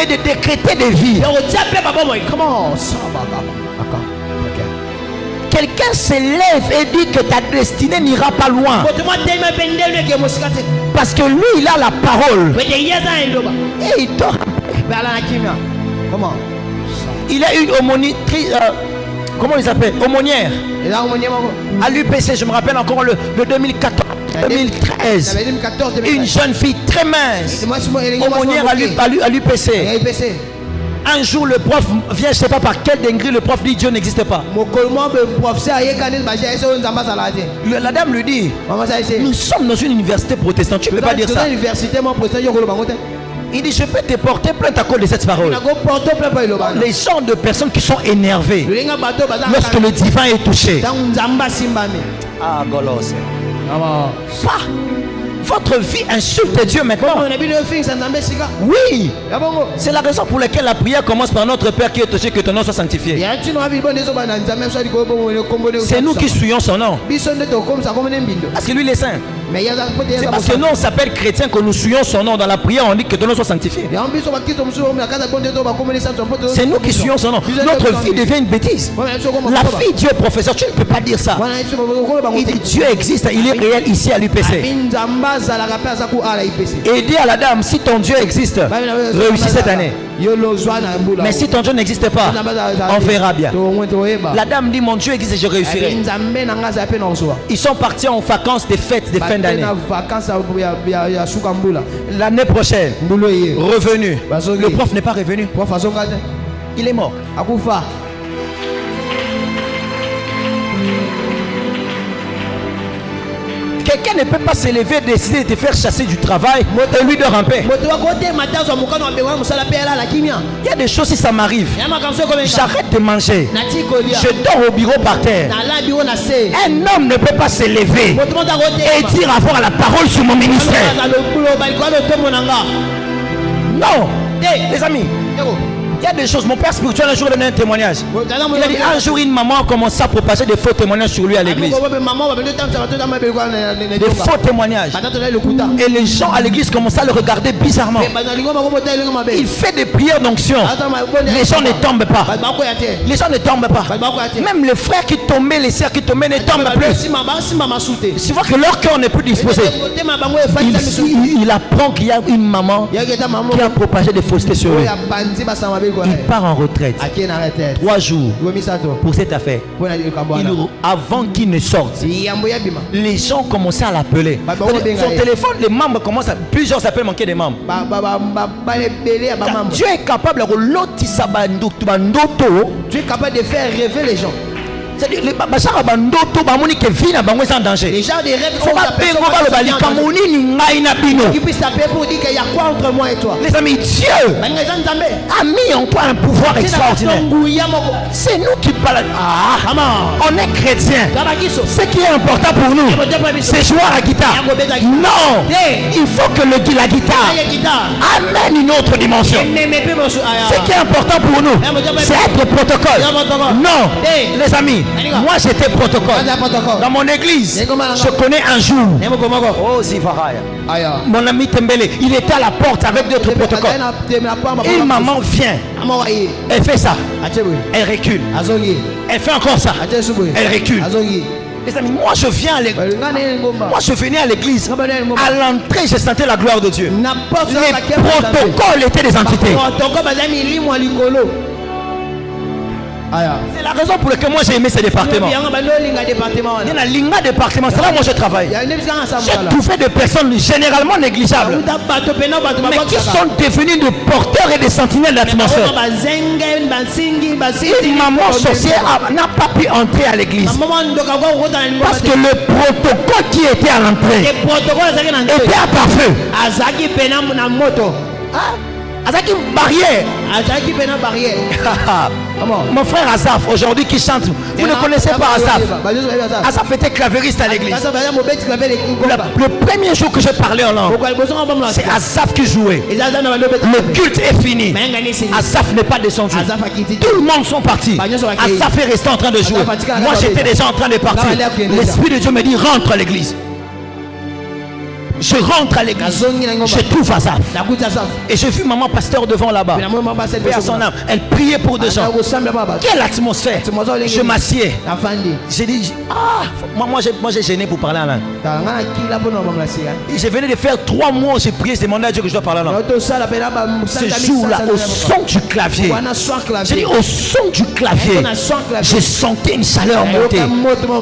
de décréter des vies. Quelqu'un s'élève et dit que ta destinée n'ira pas loin. Parce que lui, il a la parole. Et il dort. Il a une aumônitrice. Comment il s'appelle? Aumônière. À l'UPC, je me rappelle encore le 2014. 2013, une jeune fille très mince, aumônière à l'UPC. Un jour, le prof vient, je ne sais pas par quelle dinguerie, le prof dit Dieu n'existe pas. La dame lui dit, nous sommes dans une université protestante, tu ne peux pas dire ça. Il dit, je peux te porter plainte à cause de cette parole. Les gens de personnes qui sont énervées lorsque le divin est touché. Ah, Golos. Pas. Votre vie insulte Dieu maintenant. Oui. C'est la raison pour laquelle la prière commence par notre Père qui est touché, que ton nom soit sanctifié. C'est nous qui suivons son nom. Parce que lui il est saint. C'est parce que nous on s'appelle chrétiens que nous suivons son nom. Dans la prière on dit que ton nom soit sanctifié. C'est nous qui suivons son nom. Notre vie devient une bêtise. La fille Dieu est professeur, tu ne peux pas dire ça. Il dit Dieu existe, il est réel ici à l'UPC. Et dit à la dame, si ton Dieu existe, réussis cette année. Mais si ton Dieu n'existe pas, on verra bien. La dame dit, mon Dieu existe et je réussirai. Ils sont partis en vacances des fêtes de fin d'année. L'année prochaine, revenu. Le prof n'est pas revenu. Il est mort. Quelqu'un ne peut pas se lever, décider de te faire chasser du travail et lui dort en paix. Il y a des choses, si ça m'arrive, j'arrête de manger, je dors au bureau par terre. Un homme ne peut pas se lever et dire avoir la parole sur mon ministère. Non, les amis, Il y a des choses. Mon père spirituel un jour donné un témoignage. Il a dit un jour une maman a commencé à propager des faux témoignages sur lui à l'église. Des faux témoignages. Et les gens à l'église commençaient à le regarder bizarrement. Il fait des prières d'onction. Les gens ne tombent pas. Les gens ne tombent pas. Même les frères qui tombaient, les sœurs qui tombaient ne tombent plus. Tu vois que leur cœur n'est plus disposé. Il apprend qu'il y a une maman qui a propagé des faussetés sur lui. Il part en retraite. 3 jours pour cette affaire. Avant qu'il ne sorte, les gens commençaient à l'appeler. Son téléphone, les membres commencent à... Plusieurs s'appellent manquer des membres. Dieu est capable de Dieu est capable de faire rêver les gens. C'est-à-dire les gens qui vivent en danger. Les gens des rêves qui puissent t'appeler pour dire qu'il y a quoi entre moi et toi. Les amis, Dieu a mis en toi un pouvoir extraordinaire. C'est nous qui parlons. On est chrétiens. Ce qui est important pour nous, c'est jouer à la guitare. Non, il faut que la guitare amène une autre dimension. Ce qui est important pour nous, c'est être protocole. Non, les amis. Moi j'étais protocole. Dans mon église, je connais un jour. Oh Zivaraya. Mon ami Tembele, il était à la porte avec d'autres protocoles. Et une maman vient. Elle fait ça. Elle recule. Elle fait encore ça. Elle recule. Les amis, moi je viens à l'église. Moi je venais à l'église. À l'entrée, je sentais la gloire de Dieu. Les protocoles étaient des entités. C'est la raison pour laquelle moi j'ai aimé ce département. Il y a un linga département, c'est là où moi je travaille. J'ai trouvé des personnes généralement négligeables, mais qui sont devenues des porteurs et des sentinelles d'atmosphère. Une maman sorcière n'a pas pu entrer à l'église parce que le protocole qui était à l'entrée était à parfum. Azaki barrière. Mon frère Azaf, aujourd'hui qui chante, vous ne connaissez pas Azaf. Azaf était clavériste à l'église. Le premier jour que j'ai parlé en langue, c'est Azaf qui jouait. Le culte est fini. Azaf n'est pas descendu. Tout le monde sont partis. Azaf est resté en train de jouer. Moi j'étais déjà en train de partir. L'Esprit de Dieu me dit rentre à l'église. Je rentre à l'église, je trouve Azaf. Et j'ai vu maman pasteur devant là-bas. Elle priait pour des gens. Quelle atmosphère. Je m'assieds. J'ai dit, moi j'ai gêné pour parler en langue. Je venais de faire 3 mois, j'ai prié, j'ai demandé à Dieu que je dois parler en langue. Ce jour-là, au son du clavier, j'ai dit au son du clavier, j'ai senti une chaleur monter.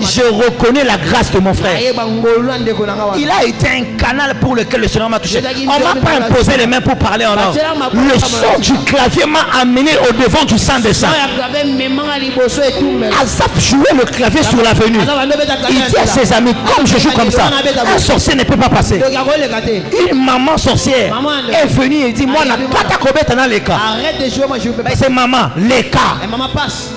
Je reconnais la grâce de mon frère. Il a été un canal pour lequel le Seigneur m'a touché. On ne m'a pas imposé les mains pour parler en langue. Le son du clavier m'a amené au devant du sang des saints. Azaf jouait le clavier sur l'avenue. Il dit à ses amis, comme je joue comme ça, un sorcier ne peut pas passer. Une maman sorcière est venue et dit, moi, arrête de jouer, moi je ne peux pas. C'est maman, les cas. Maman passe.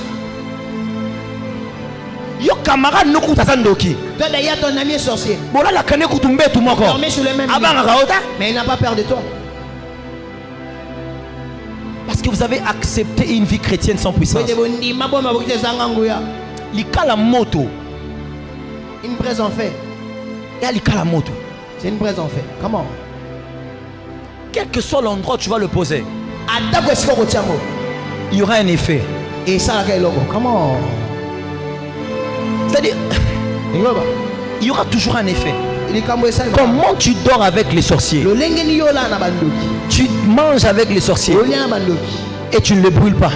Yo camarade no kutatsandoki. Toi d'ailleurs ton ami est sorcier. Bola la kane kutumbe tout moko. Mais il n'a pas peur de toi. Parce que vous avez accepté une vie chrétienne sans puissance. Likala moto. Une presse en fait. Et likala moto. C'est une presse en fait. Comment? Quel que soit l'endroit où tu vas le poser, il y aura un effet. Et ça comment? C'est-à-dire, il y aura toujours un effet. Comment tu dors avec les sorciers? Tu manges avec les sorciers et tu ne les brûles pas.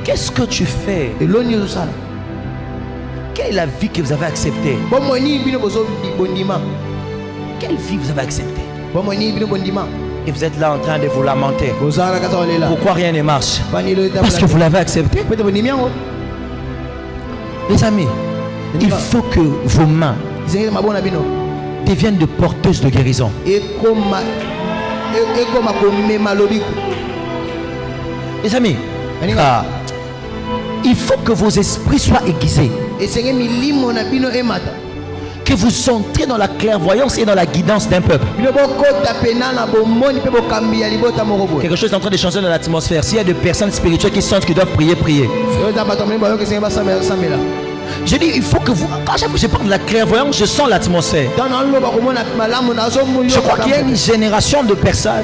Qu'est-ce que tu fais? Quelle est la vie que vous avez acceptée? Quelle vie vous avez acceptée? Et vous êtes là en train de vous lamenter. Pourquoi rien ne marche? Parce que vous l'avez accepté. Les amis, il faut que vos mains deviennent de porteuses de guérison. Les amis, il faut que vos esprits soient aiguisés. que vous entrez dans la clairvoyance et dans la guidance d'un peuple. Quelque chose est en train de changer dans l'atmosphère. S'il y a des personnes spirituelles qui sentent qu'ils doivent prier, prier. Je dis, il faut que vous... Quand je parle de la clairvoyance, je sens l'atmosphère. Je crois qu'il y a une génération de personnes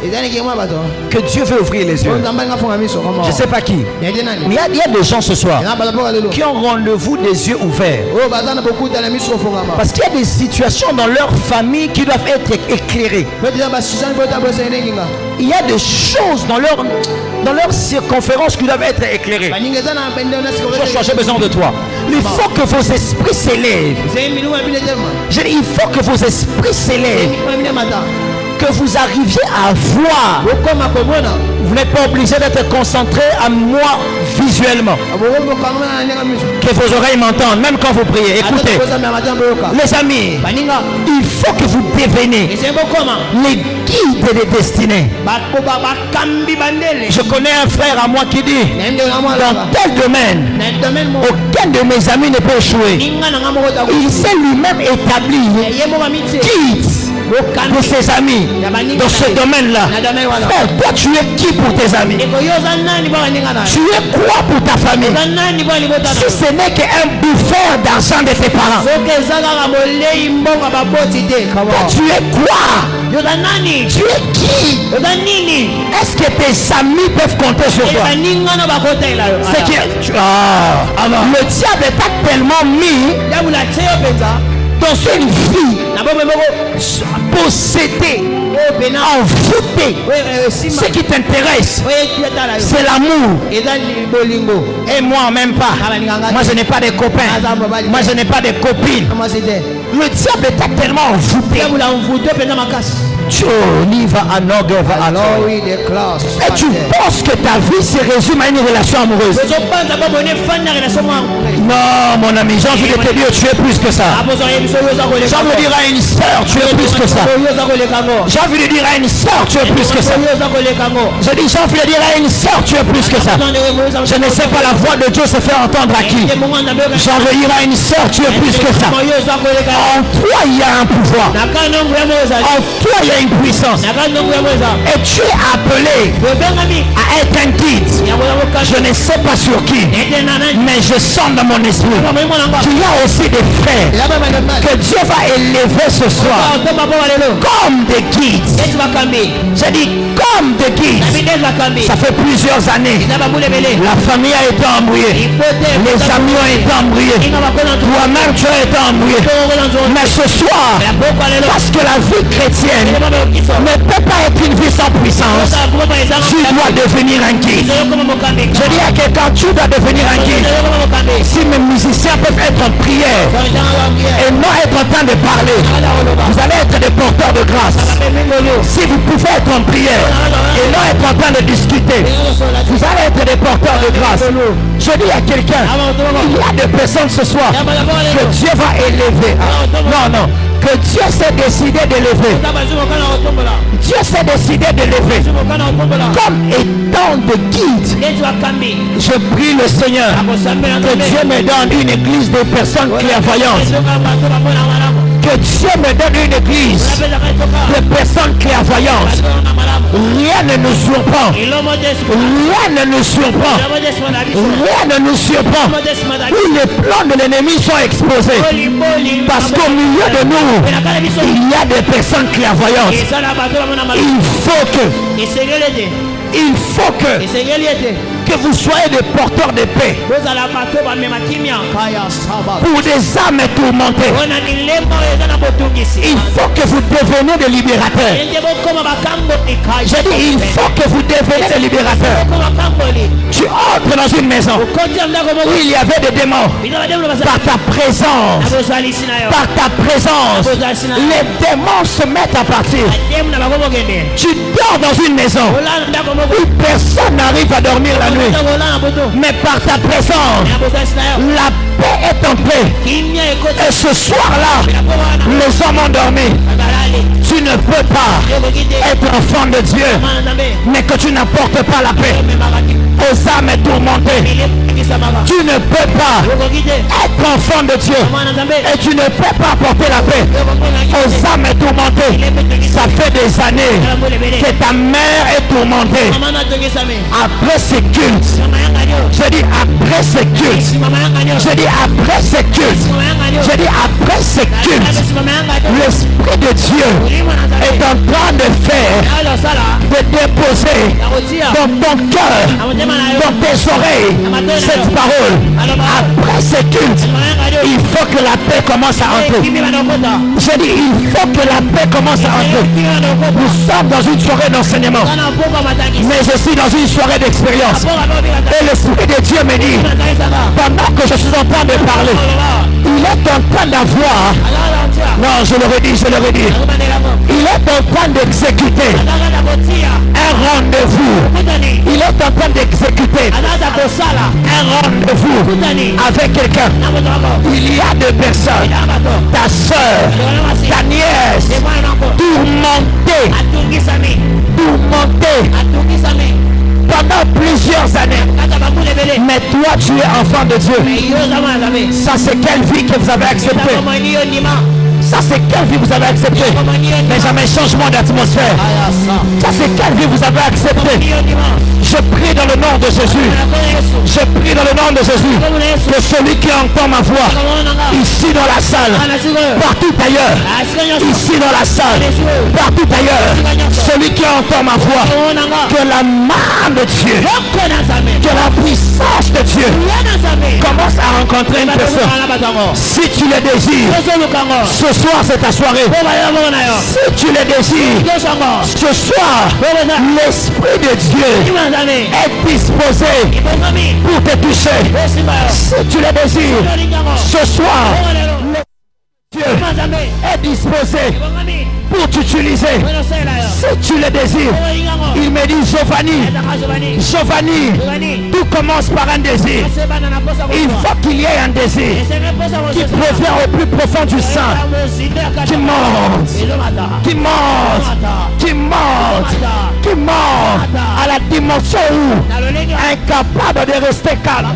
que Dieu veut ouvrir les yeux. Je ne sais pas qui. Mais il y a des gens ce soir qui ont rendez-vous des yeux ouverts. Parce qu'il y a des situations dans leur famille qui doivent être éclairées. Il y a des choses dans leur circonférence qui doivent être éclairées. J'ai besoin de toi. Il faut que vos esprits s'élèvent. Je dis, il faut que vos esprits s'élèvent. Que vous arriviez à voir. Vous n'êtes pas obligé d'être concentré à moi visuellement. Que vos oreilles m'entendent, même quand vous priez. Écoutez, les amis, il faut que vous deveniez les guides des destinées. Je connais un frère à moi qui dit, dans tel domaine, aucun de mes amis ne peut échouer. Il s'est lui-même établi guide de ses amis dans ce domaine-là. Frère, toi tu es qui pour tes amis? Tu es quoi pour ta famille? Si ce n'est qu'un bouffeur d'argent de tes parents, toi tu es quoi? Tu es qui? Est-ce que tes amis peuvent compter sur toi? C'est que le diable t'a tellement mis dans une vie possédée, envoûtée. Ce qui t'intéresse, c'est l'amour. Et moi, même pas. Moi, je n'ai pas de copains. Moi, je n'ai pas de copines. Le diable t'a tellement envoûté. Et tu penses que ta vie se résume à une relation amoureuse? Non, mon ami, j'ai envie de te dire, tu es plus que ça. J'ai envie de dire à une sœur, tu es plus que ça. J'ai envie de dire à une sœur, tu es plus que ça. Je dis, j'ai envie de dire à une sœur, tu es plus que ça. Je ne sais pas la voix de Dieu se faire entendre à qui. J'ai envie de dire à une sœur, tu es plus que ça. En toi, il y a un pouvoir. En toi, il y a une puissance. Et tu es appelé à être un guide. Je ne sais pas sur qui, mais je sens dans mon esprit qu'il y a aussi des frères que Dieu va élever ce soir comme des guides. J'ai dit comme des guides. Ça fait plusieurs années. La famille a été embrouillée. Les amis ont été embrouillés. Toi-même tu as été embrouillé. Mais ce soir, parce que la vie chrétienne ne peut pas être une vie sans puissance, tu dois devenir un guide. Je dis à quelqu'un, tu dois devenir un guide. Si mes musiciens peuvent être en prière et non être en train de parler, vous allez être des porteurs de grâce. Si vous pouvez être en prière et non être en train de discuter, vous allez être des porteurs de grâce. Je dis à quelqu'un, il y a des personnes ce soir que Dieu va élever. Non, que Dieu s'est décidé d'élever. Dieu s'est décidé d'élever comme étant de guide. Je prie le Seigneur que Dieu me donne une église de personnes clairvoyantes. Que Dieu me donne une église de personnes clairvoyantes. Rien ne nous surprend. Rien ne nous surprend. Rien ne nous surprend. Où les plans de l'ennemi sont exposés. Parce qu'au milieu de nous, il y a des personnes clairvoyantes. Il faut que vous soyez des porteurs de paix pour des âmes tourmentées. Il faut que vous deveniez des libérateurs. J'ai dit, il faut que vous deveniez des libérateurs. Tu entres dans une maison où il y avait des démons. Par ta présence, les démons se mettent à partir. Tu dors dans une maison où personne n'arrive à dormir la nuit. Mais par ta présence, la paix est entrée. Et ce soir-là, les hommes ont dormi. Tu ne peux pas être enfant de Dieu, mais que tu n'apportes pas la paix aux âmes tourmentées. Tu ne peux pas être enfant de Dieu et tu ne peux pas apporter la paix aux âmes tourmentées. Ça fait des années que ta mère est tourmentée. Après ces cultes, je dis après ces cultes, je dis après ces cultes, je dis après ces cultes, l'Esprit de Dieu est en train de faire, de déposer dans ton cœur, dans tes oreilles, cette parole. Après ces cultes, il faut que la paix commence à entrer. Je dis, il faut que la paix commence à entrer. Nous sommes dans une soirée d'enseignement, mais je suis dans une soirée d'expérience. Et l'Esprit de Dieu me dit, pendant que je suis en train de parler, il est en train d'avoir, non, je le redis, il est en train d'exécuter un rendez-vous. Il est en train d'exécuter un rendez-vous avec quelqu'un. Il y a deux personnes, ta soeur, ta nièce, tourmentée pendant plusieurs années. Mais toi, tu es enfant de Dieu. Ça, c'est quelle vie que vous avez acceptée? Ça, c'est quelle vie vous avez accepté? Mais jamais changement d'atmosphère. Ça, c'est quelle vie vous avez accepté? Je prie dans le nom de Jésus. Je prie dans le nom de Jésus que celui qui entend ma voix ici dans la salle, partout ailleurs, ici dans la salle, partout ailleurs, celui qui entend ma voix, que la main de Dieu, que la puissance de Dieu commence à rencontrer une personne. Si tu le désires, ce soir c'est ta soirée. Si tu le désires, ce soir l'Esprit de Dieu est disposé pour te toucher. Si tu le désires, ce soir Dieu est disposé pour t'utiliser. Si tu le désires, il me dit Giovanni, tout commence par un désir. Il faut qu'il y ait un désir qui provient au plus profond du sein, qui monte à la dimension où incapable de rester calme.